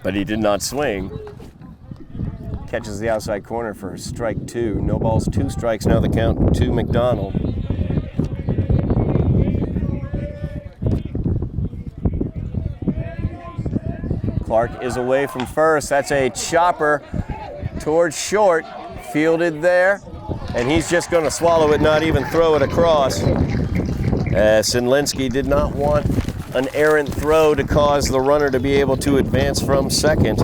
But he did not swing. Catches the outside corner for strike 2. No balls, 2 strikes. Now the count to McDonald. Clark is away from first. That's a chopper towards short. Fielded there. And he's just going to swallow it, not even throw it across. Sinlinski did not want an errant throw to cause the runner to be able to advance from second.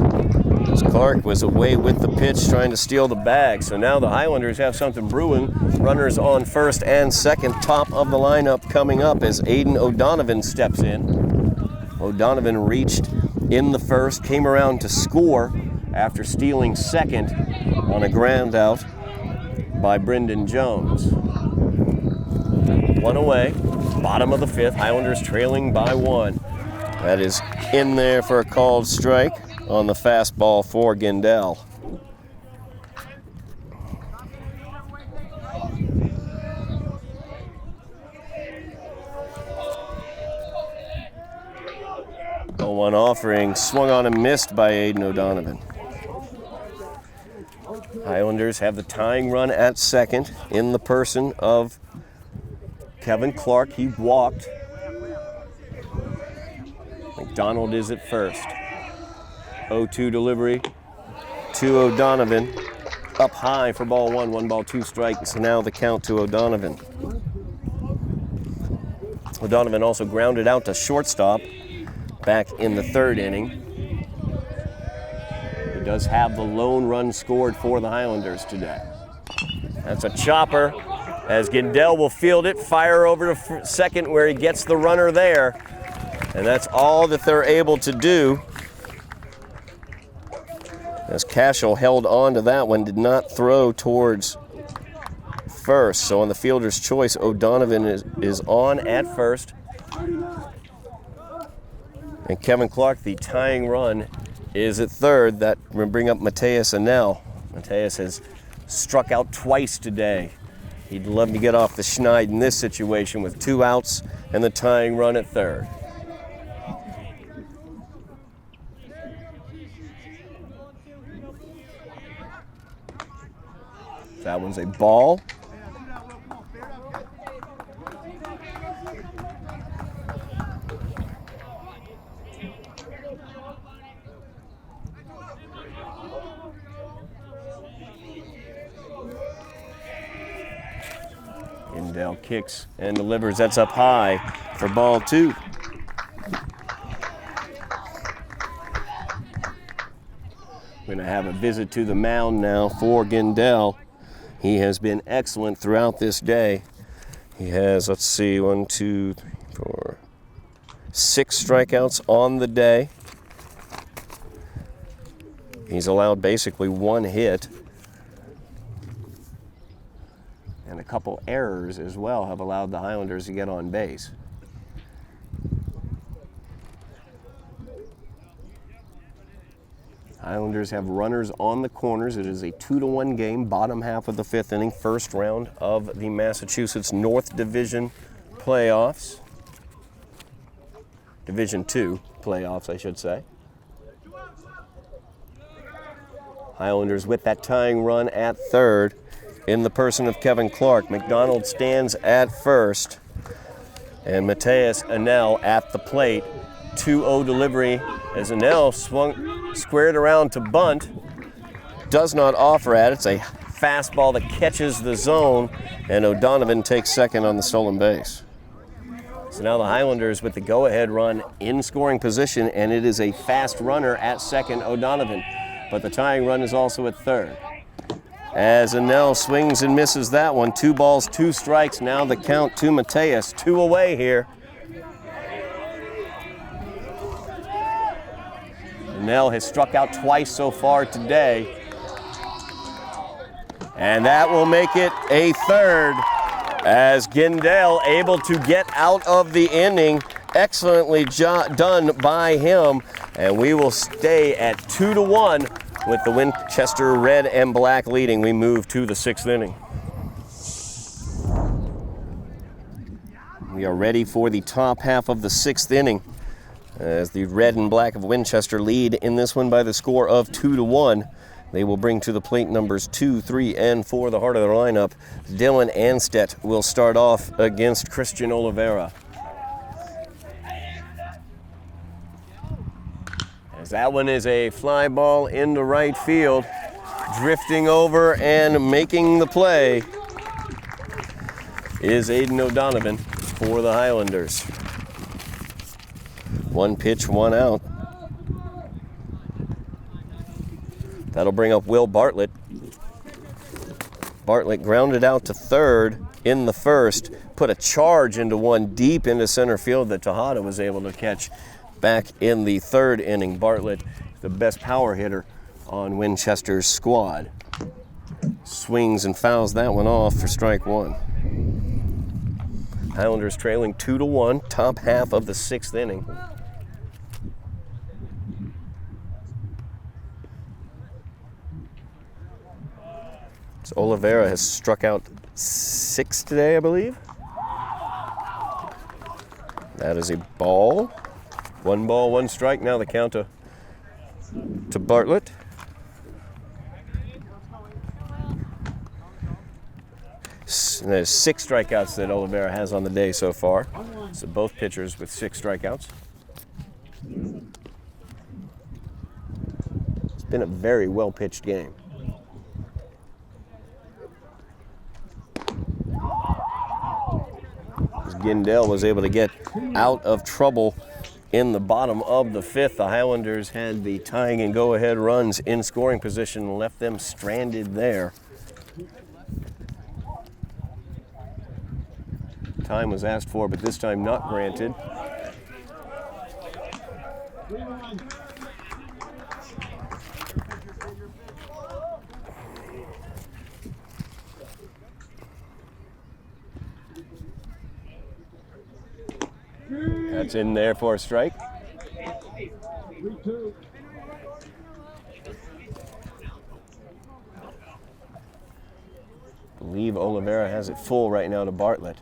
As Clark was away with the pitch trying to steal the bag. So now the Highlanders have something brewing. Runners on first and second, top of the lineup coming up as Aiden O'Donovan steps in. O'Donovan reached in the first, came around to score after stealing second on a ground out by Brendan Jones. 1 away, bottom of the 5th, Highlanders trailing by 1. That is in there for a called strike on the fastball for Gindel. The 1 offering swung on and missed by Aiden O'Donovan. Highlanders have the tying run at second in the person of Kevin Clark. He walked. McDonald is at first. 0-2 delivery to O'Donovan. Up high for ball 1, 1 ball, 2 strikes. Now the count to O'Donovan. O'Donovan also grounded out to shortstop back in the 3rd inning. He does have the lone run scored for the Highlanders today. That's a chopper as Gindel will field it, fire over to second where he gets the runner there. And that's all that they're able to do. As Cashel held on to that one, did not throw towards first. So on the fielder's choice, O'Donovan is on at first. And Kevin Clark, the tying run, is at third. That will bring up Mateus Anel. Mateus has struck out twice today. He'd love to get off the schneid in this situation with 2 outs and the tying run at third. That one's a ball. Gindel kicks and delivers. That's up high for ball 2. We're going to have a visit to the mound now for Gindel. He has been excellent throughout this day. He has, let's see, 1, 2, 3, 4, 6 strikeouts on the day. He's allowed basically 1 hit. And a couple errors as well have allowed the Highlanders to get on base. Highlanders have runners on the corners. It is a 2-1 game, bottom half of the 5th inning, first round of the Massachusetts North Division playoffs. Division 2 playoffs, I should say. Highlanders with that tying run at third in the person of Kevin Clark. McDonald stands at first, and Mateus Anel at the plate. 2-0 delivery as Anel squared around to bunt. Does not offer at it. It's a fastball that catches the zone, and O'Donovan takes second on the stolen base. So now the Highlanders with the go-ahead run in scoring position, and it is a fast runner at second, O'Donovan. But the tying run is also at third. As Anel swings and misses that one. 2 balls, 2 strikes. Now the count to Mateus. 2 away here. Anel has struck out twice so far today. And that will make it a third as Gindel able to get out of the inning. Excellently done by him. And we will stay at 2-1 With the Winchester red and black leading, we move to the 6th inning. We are ready for the top half of the 6th inning as the red and black of Winchester lead in this one by the score of 2-1. They will bring to the plate numbers 2, 3, and 4, the heart of their lineup. Dylan Anstedt will start off against Christian Oliveira. As that one is a fly ball into right field, drifting over and making the play is Aiden O'Donovan for the Highlanders. 1 pitch, 1 out. That'll bring up Will Bartlett. Bartlett grounded out to third in the first, put a charge into one deep into center field that Tejada was able to catch back in the 3rd inning. Bartlett, the best power hitter on Winchester's squad. Swings and fouls that one off for strike 1. Highlanders trailing 2-1, top half of the 6th inning. So Oliveira has struck out 6 today, I believe. That is a ball. 1 ball, 1 strike. Now the count to Bartlett. And there's 6 strikeouts that Oliveira has on the day so far. So both pitchers with 6 strikeouts. It's been a very well-pitched game. Gindel was able to get out of trouble in the bottom of the 5th. The Highlanders had the tying and go-ahead runs in scoring position and left them stranded there. Time was asked for, but this time not granted. That's in there for a strike. I believe Oliveira has it full right now to Bartlett.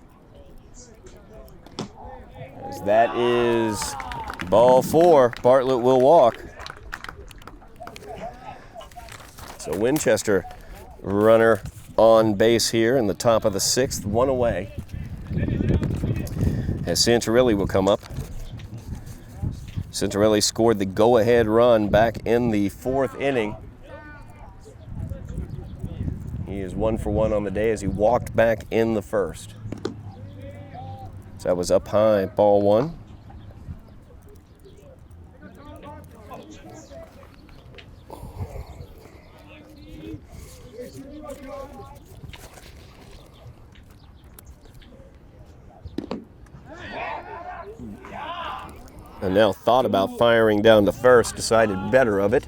As that is ball 4, Bartlett will walk. So Winchester runner on base here in the top of the 6th, 1 away. As Santorelli will come up. Santorelli scored the go-ahead run back in the 4th inning. He is 1 for 1 on the day as he walked back in the 1st. So that was up high, ball 1. And now thought about firing down to first, decided better of it.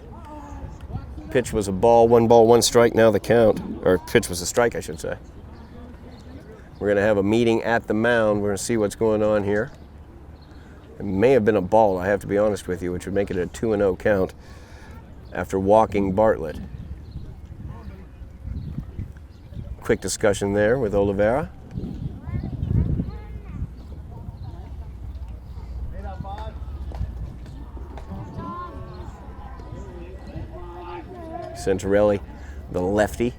Pitch was a ball, 1 ball, 1 strike, now the count. Or pitch was a strike, I should say. We're going to have a meeting at the mound. We're going to see what's going on here. It may have been a ball, I have to be honest with you, which would make it a 2-0 count after walking Bartlett. Quick discussion there with Oliveira. Santorelli, the lefty.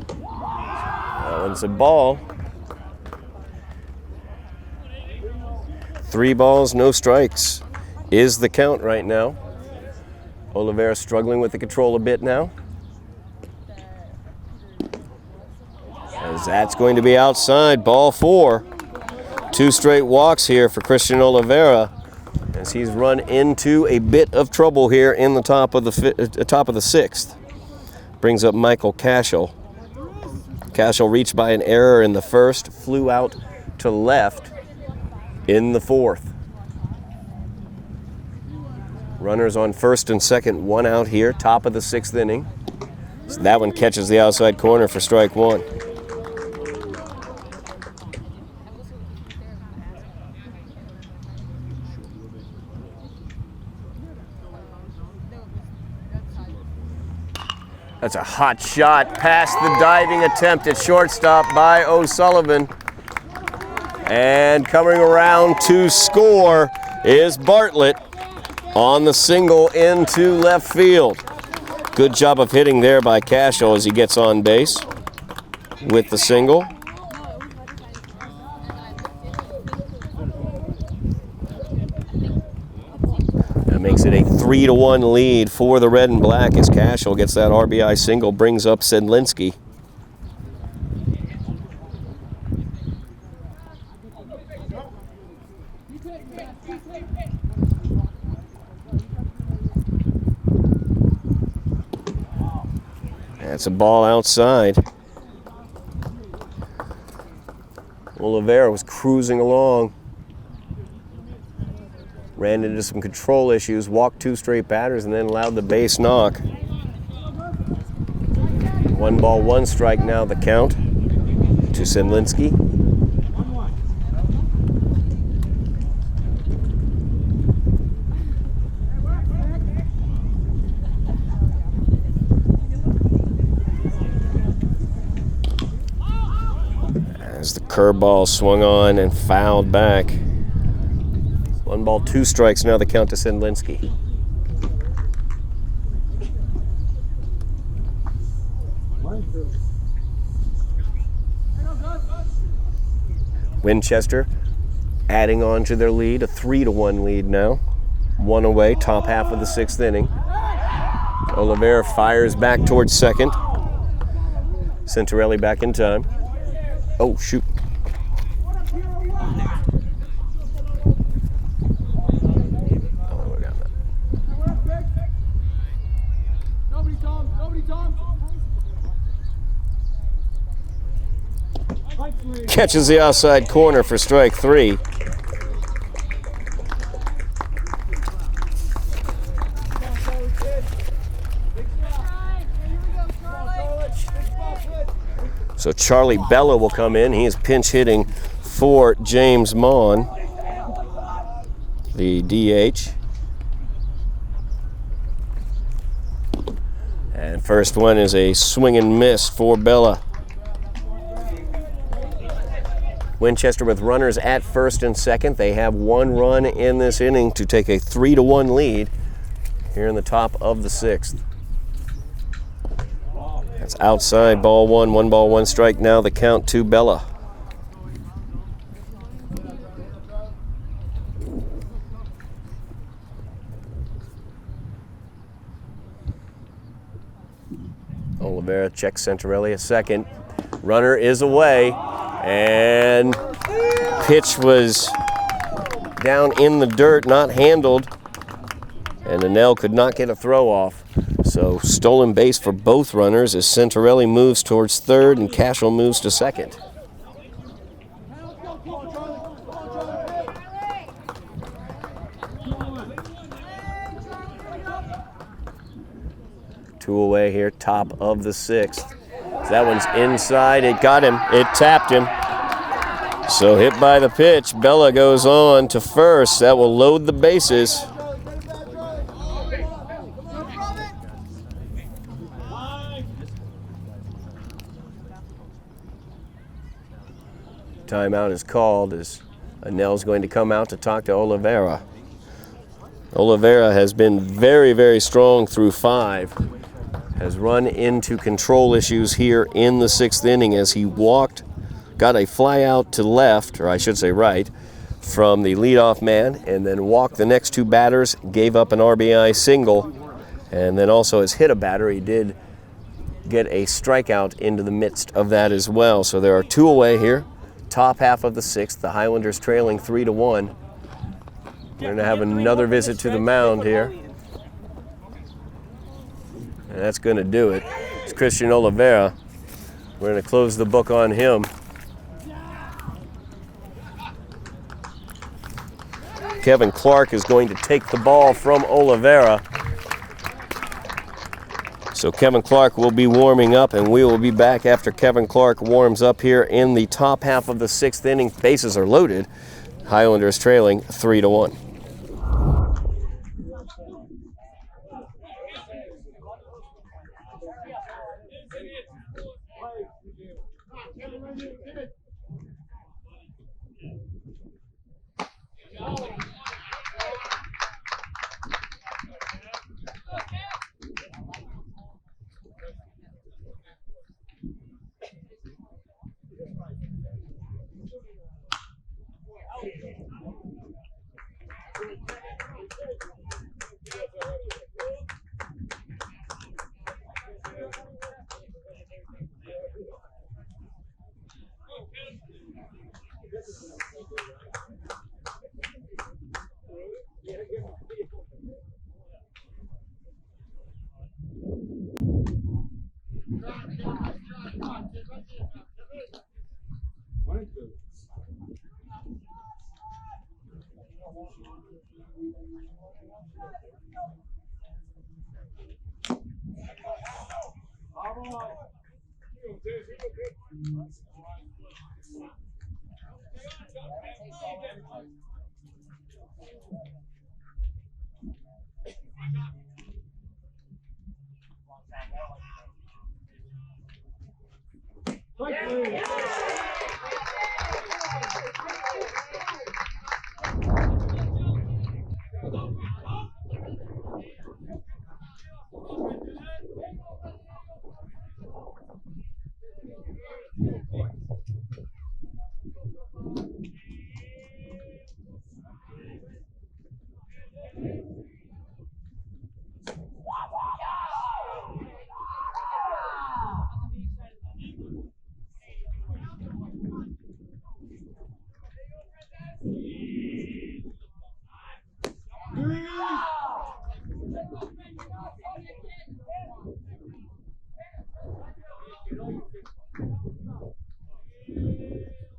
That one's a ball. 3 balls, no strikes is the count right now. Oliveira struggling with the control a bit now. As that's going to be outside, ball 4. 2 straight walks here for Christian Oliveira as he's run into a bit of trouble here in the top of the 6th. Brings up Michael Cashel. Cashel reached by an error in the 1st, flew out to left in the 4th. Runners on 1st and 2nd, 1 out here, top of the 6th inning. So that one catches the outside corner for strike 1. That's a hot shot past the diving attempt at shortstop by O'Sullivan. And coming around to score is Bartlett on the single into left field. Good job of hitting there by Cashel as he gets on base with the single. That makes it a 3-1 lead for the red and black as Cashel gets that RBI single, brings up Sedlinski. That's a ball outside. Oliveira was cruising along. Ran into some control issues, walked 2 straight batters, and then allowed the base knock. 1 ball, 1 strike now the count to Sedlinski. As the curveball swung on and fouled back. 1 ball, 2 strikes now the count to Sedlinski. Winchester adding on to their lead, a 3-1 lead now. 1 away, top half of the 6th inning. Oliveira fires back towards second. Centarelli back in time. Oh, shoot. Catches the outside corner for strike 3. So Charlie Bella will come in. He is pinch hitting for James Mon, the DH. And first one is a swing and miss for Bella. Winchester with runners at first and second. They have 1 run in this inning to take a 3-1 lead here in the top of the 6th. That's outside, ball 1, 1 ball, 1 strike now the count to Bella. Oliveira checks Centarelli a second. Runner is away. And pitch was down in the dirt, not handled, and Annell could not get a throw off. So stolen base for both runners as Centarelli moves towards third and Cashel moves to second. Two away here, top of the 6th. That one's inside. It got him. It tapped him. So hit by the pitch. Bella goes on to first. That will load the bases. Timeout is called as Annell's going to come out to talk to Oliveira. Oliveira has been very, very strong through 5. Has run into control issues here in the 6th inning as he walked, got a fly out to left, or I should say right, from the leadoff man, and then walked the next 2 batters, gave up an RBI single, and then also has hit a batter. He did get a strikeout into the midst of that as well. So there are 2 away here, top half of the 6th. The Highlanders trailing 3-1. We're going to have another visit to the mound here. And that's going to do it. It's Christian Oliveira. We're going to close the book on him. Kevin Clark is going to take the ball from Oliveira. So Kevin Clark will be warming up, and we will be back after Kevin Clark warms up here in the top half of the 6th inning. Bases are loaded. Highlanders trailing 3-1.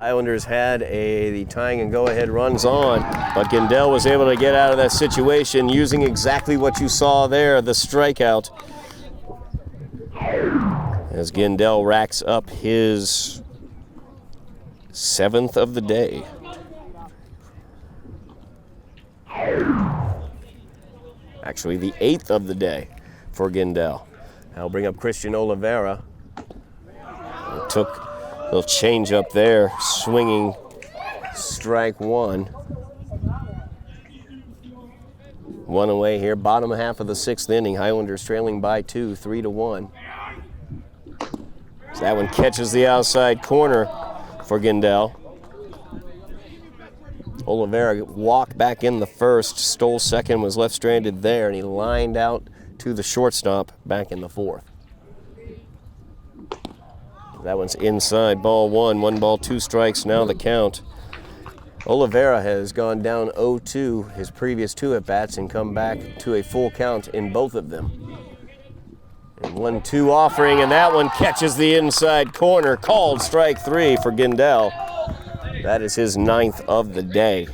Highlanders had the tying and go-ahead runs on, but Gindel was able to get out of that situation using exactly what you saw there, the strikeout. As Gindel racks up his 7th of the day. Actually, the 8th of the day for Gindel. I'll bring up Christian Oliveira. Took a little change up there, swinging strike one. One away here, bottom half of the 6th inning. Highlanders trailing by 2, 3-1. So that one catches the outside corner for Gindel. Oliveira walked back in the first, stole second, was left stranded there, and he lined out to the shortstop back in the 4th. That one's inside, ball 1, 1 ball, 2 strikes, now the count. Oliveira has gone down 0-2 his previous 2 at-bats and come back to a full count in both of them. And 1-2 offering, and that one catches the inside corner, called strike 3 for Gindel. That is his 9th of the day.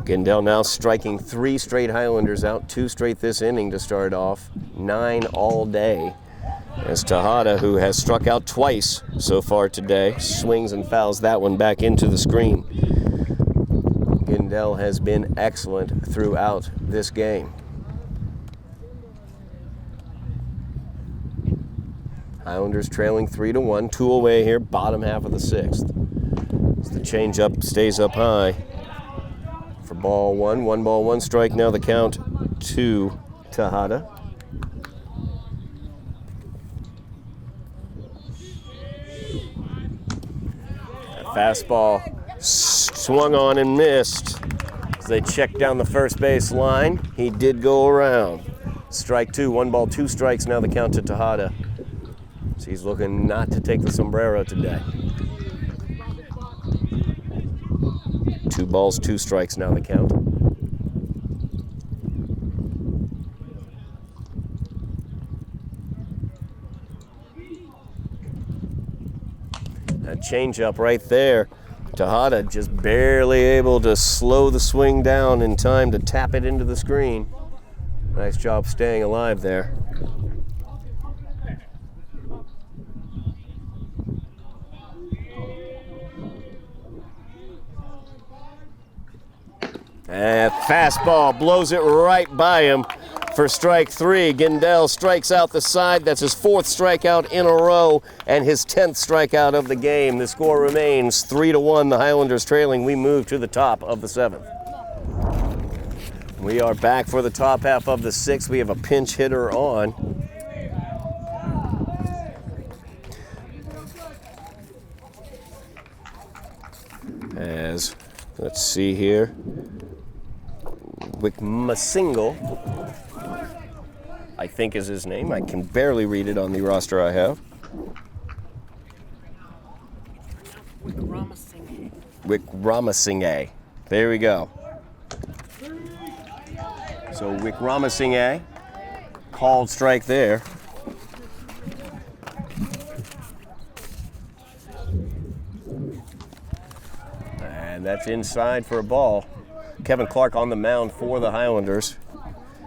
Gindel now striking 3 straight Highlanders out, 2 straight this inning to start off, 9 all day. As Tejada, who has struck out twice so far today, swings and fouls that one back into the screen. Gindel has been excellent throughout this game. Highlanders trailing 3-1, 2 away here, bottom half of the 6th. As the changeup stays up high for ball 1, 1 ball, 1 strike. Now the count to Tejada. That fastball swung on and missed. As they checked down the first base line, he did go around. Strike 2, 1 ball, 2 strikes. Now the count to Tejada. So he's looking not to take the sombrero today. 2 balls, 2 strikes, now the count. That changeup right there. Tejada just barely able to slow the swing down in time to tap it into the screen. Nice job staying alive there. And fastball blows it right by him for strike 3. Gindel strikes out the side. That's his 4th strikeout in a row and his 10th strikeout of the game. The score remains 3-1. The Highlanders trailing. We move to the top of the 7th. We are back for the top half of the 6th. We have a pinch hitter on. As, let's see here. Wicmasingle, I think is his name. I can barely read it on the roster I have. Wickramasinghe. There we go. So Wickramasinghe, called strike there. And that's inside for a ball. Kevin Clark on the mound for the Highlanders.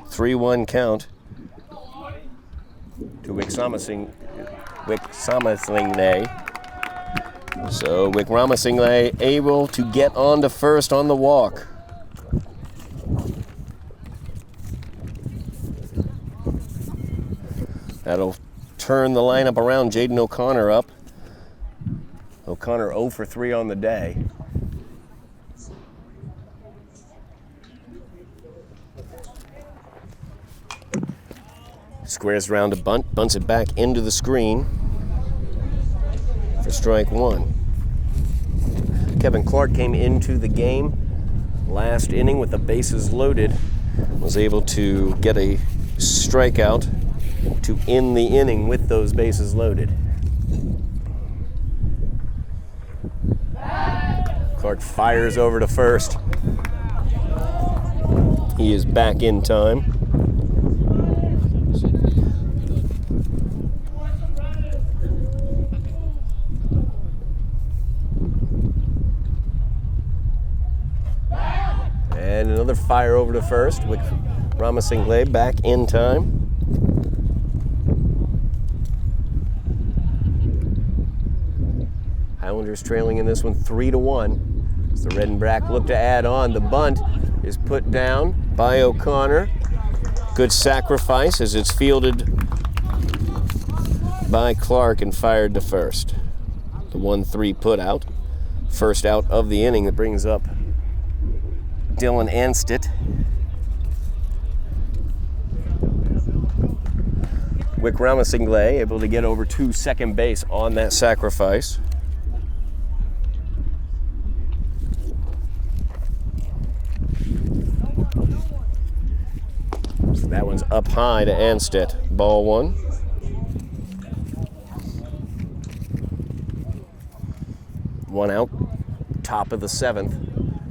3-1 count to Wick Ramasingle. So Wick Ramasingle able to get on to first on the walk. That'll turn the lineup around. Jaden O'Connor up. O'Connor 0 for 3 on the day. Squares around a bunt, bunts it back into the screen for strike one. Kevin Clark came into the game last inning with the bases loaded, was able to get a strikeout to end the inning with those bases loaded. Clark fires over to first. He is back in time. And another fire over to first with Ramasingle back in time. Highlanders trailing in this one 3-1. As the red and black look to add on. The bunt is put down by O'Connor. Good sacrifice as it's fielded by Clark and fired to first. The 1-3 put out. First out of the inning that brings up Dylan Anstitt. Wick Ramasingle able to get over to second base on that sacrifice. That one's up high to Anstitt. Ball one. One out, top of the seventh.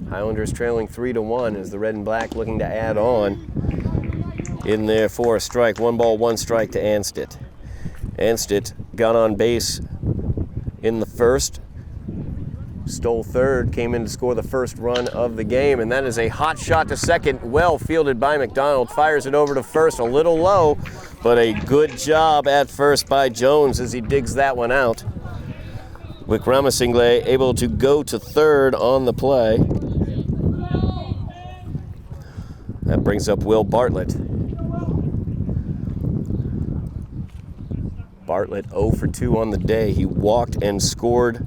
Highlanders trailing 3-1 as the red and black looking to add on. In there for a strike. 1 ball, 1 strike to Anstitt. Anstitt got on base in the first. Stole third, came in to score the first run of the game, and that is a hot shot to second, well fielded by McDonald. Fires it over to first, a little low, but a good job at first by Jones as he digs that one out. Wick Ramasingle able to go to third on the play. That brings up Will Bartlett. Bartlett 0 for 2 on the day. He walked and scored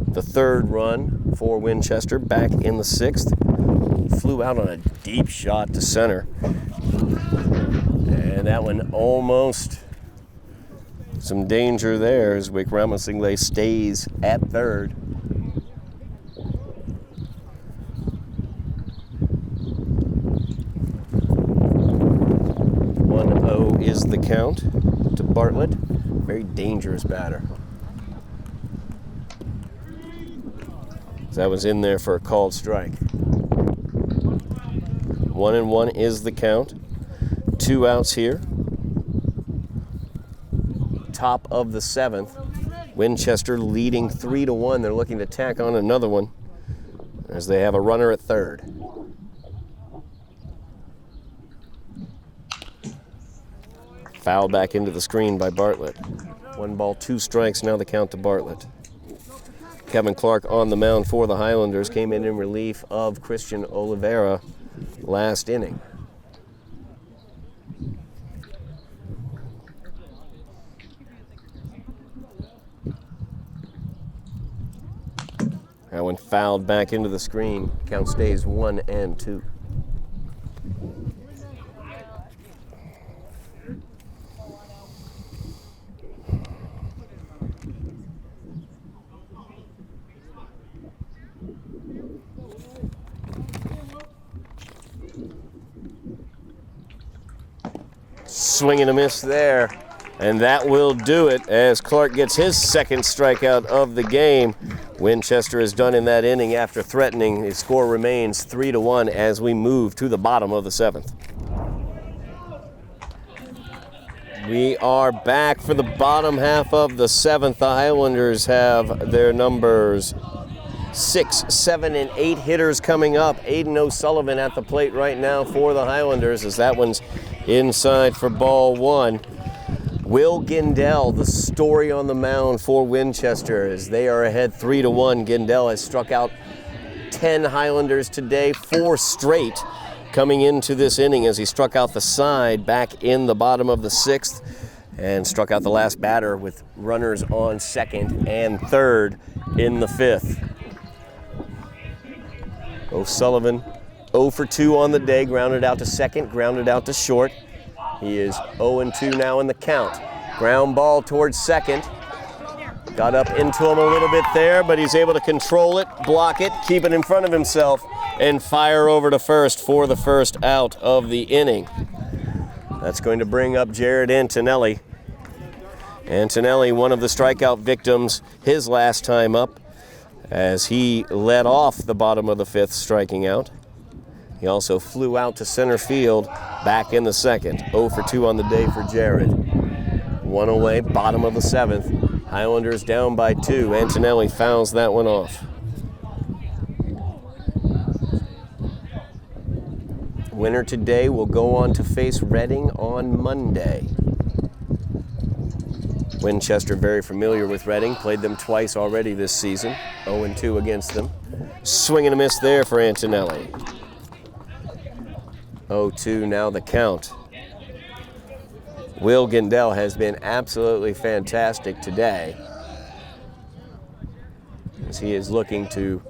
the third run for Winchester back in the sixth. Flew out on a deep shot to center. And that one almost some danger there as Wick Ramasingle stays at third. 1-0 is the count to Bartlett. Very dangerous batter. That was in there for a called strike. 1-1 is the count. 2 outs here. Top of the seventh. Winchester leading 3-1. They're looking to tack on another one as they have a runner at third. Foul back into the screen by Bartlett. 1 ball, 2 strikes, now the count to Bartlett. Kevin Clark on the mound for the Highlanders came in relief of Christian Oliveira last inning. That one fouled back into the screen. Count stays 1-2. Swing and a miss there, and that will do it as Clark gets his second strikeout of the game. Winchester is done in that inning after threatening. The score remains 3-1 as we move to the bottom of the seventh. We are back for the bottom half of the seventh. The Highlanders have their numbers 6, 7, and 8 hitters coming up. Aiden O'Sullivan at the plate right now for the Highlanders as that one's inside for ball 1. Will Gindell, the story on the mound for Winchester, as they are ahead 3-1. Gindell has struck out 10 Highlanders today, 4 straight coming into this inning as he struck out the side back in the bottom of the 6th and struck out the last batter with runners on 2nd and 3rd in the 5th. O'Sullivan 0 for 2 on the day, grounded out to 2nd, grounded out to short. He is 0-2 now in the count. Ground ball towards 2nd. Got up into him a little bit there, but he's able to control it, block it, keep it in front of himself, and fire over to 1st for the 1st out of the inning. That's going to bring up Jared Antonelli. Antonelli, one of the strikeout victims his last time up, as he led off the bottom of the 5th, striking out. He also flew out to center field back in the 2nd. 0 for 2 on the day for Jared. 1 away, bottom of the 7th. Highlanders down by 2. Antonelli fouls that one off. Winner today will go on to face Reading on Monday. Winchester very familiar with Reading, played them twice already this season. 0-2 against them. Swing and a miss there for Antonelli. 0-2 now the count. Will Gindell has been absolutely fantastic today as he is looking to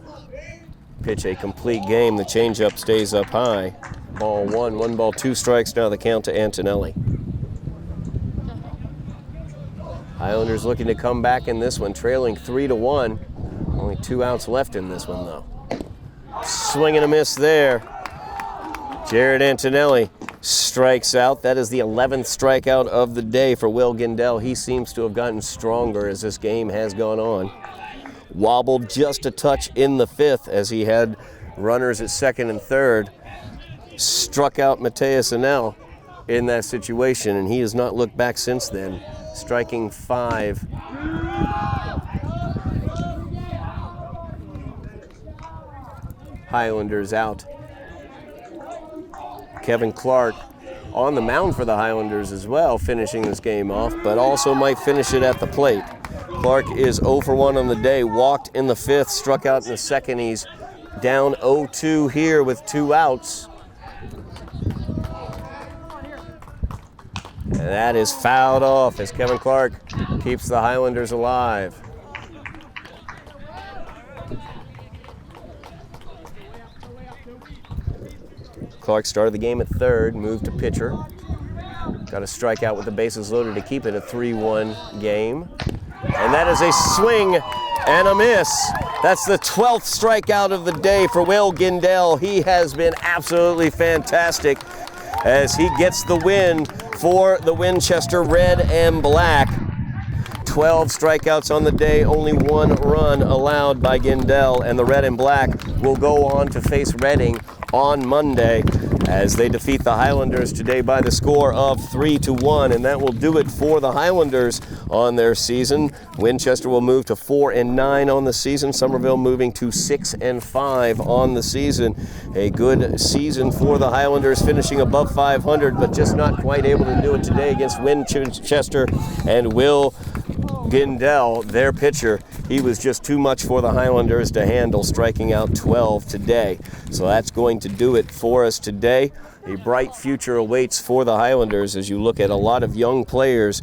pitch a complete game. The changeup stays up high. Ball 1, 1 ball, 2 strikes now the count to Antonelli. Highlanders looking to come back in this one, trailing 3-1. Only 2 outs left in this one though. Swing and a miss there. Jared Antonelli strikes out. That is the 11th strikeout of the day for Will Gindell. He seems to have gotten stronger as this game has gone on. Wobbled just a touch in the 5th as he had runners at 2nd and 3rd. Struck out Mateus Anel in that situation, and he has not looked back since then, striking 5. Highlanders out. Kevin Clark on the mound for the Highlanders as well, finishing this game off, but also might finish it at the plate. Clark is 0 for 1 on the day, walked in the 5th, struck out in the 2nd. He's down 0-2 here with 2 outs. And that is fouled off as Kevin Clark keeps the Highlanders alive. Clark started the game at 3rd, moved to pitcher. Got a strikeout with the bases loaded to keep it a 3-1 game. And that is a swing and a miss. That's the 12th strikeout of the day for Will Gindell. He has been absolutely fantastic as he gets the win for the Winchester Red and Black. 12 strikeouts on the day, only 1 run allowed by Gindell, and the Red and Black will go on to face Reading on Monday as they defeat the Highlanders today by the score of 3-1, and that will do it for the Highlanders on their season. Winchester will move to 4-9 on the season. Somerville moving to 6-5 on the season. A good season for the Highlanders, finishing above 500, but just not quite able to do it today against Winchester. And Will Gindell, their pitcher, he was just too much for the Highlanders to handle, striking out 12 today. So that's going to do it for us today. A bright future awaits for the Highlanders as you look at a lot of young players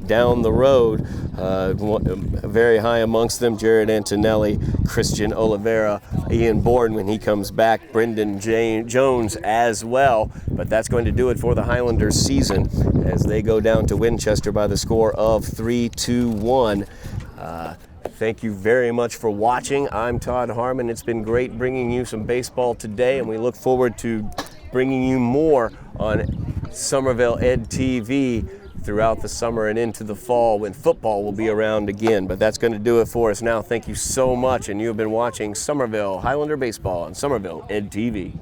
down the road. Very high amongst them, Jared Antonelli, Christian Oliveira, Ian Bourne when he comes back, Brendan Jones as well. But that's going to do it for the Highlanders season as they go down to Winchester by the score of 3-1. Thank you very much for watching. I'm Todd Harmon. It's been great bringing you some baseball today, and we look forward to bringing you more on Somerville Ed TV throughout the summer and into the fall when football will be around again. But that's going to do it for us now. Thank you so much, and you have been watching Somerville Highlander Baseball on Somerville Ed TV.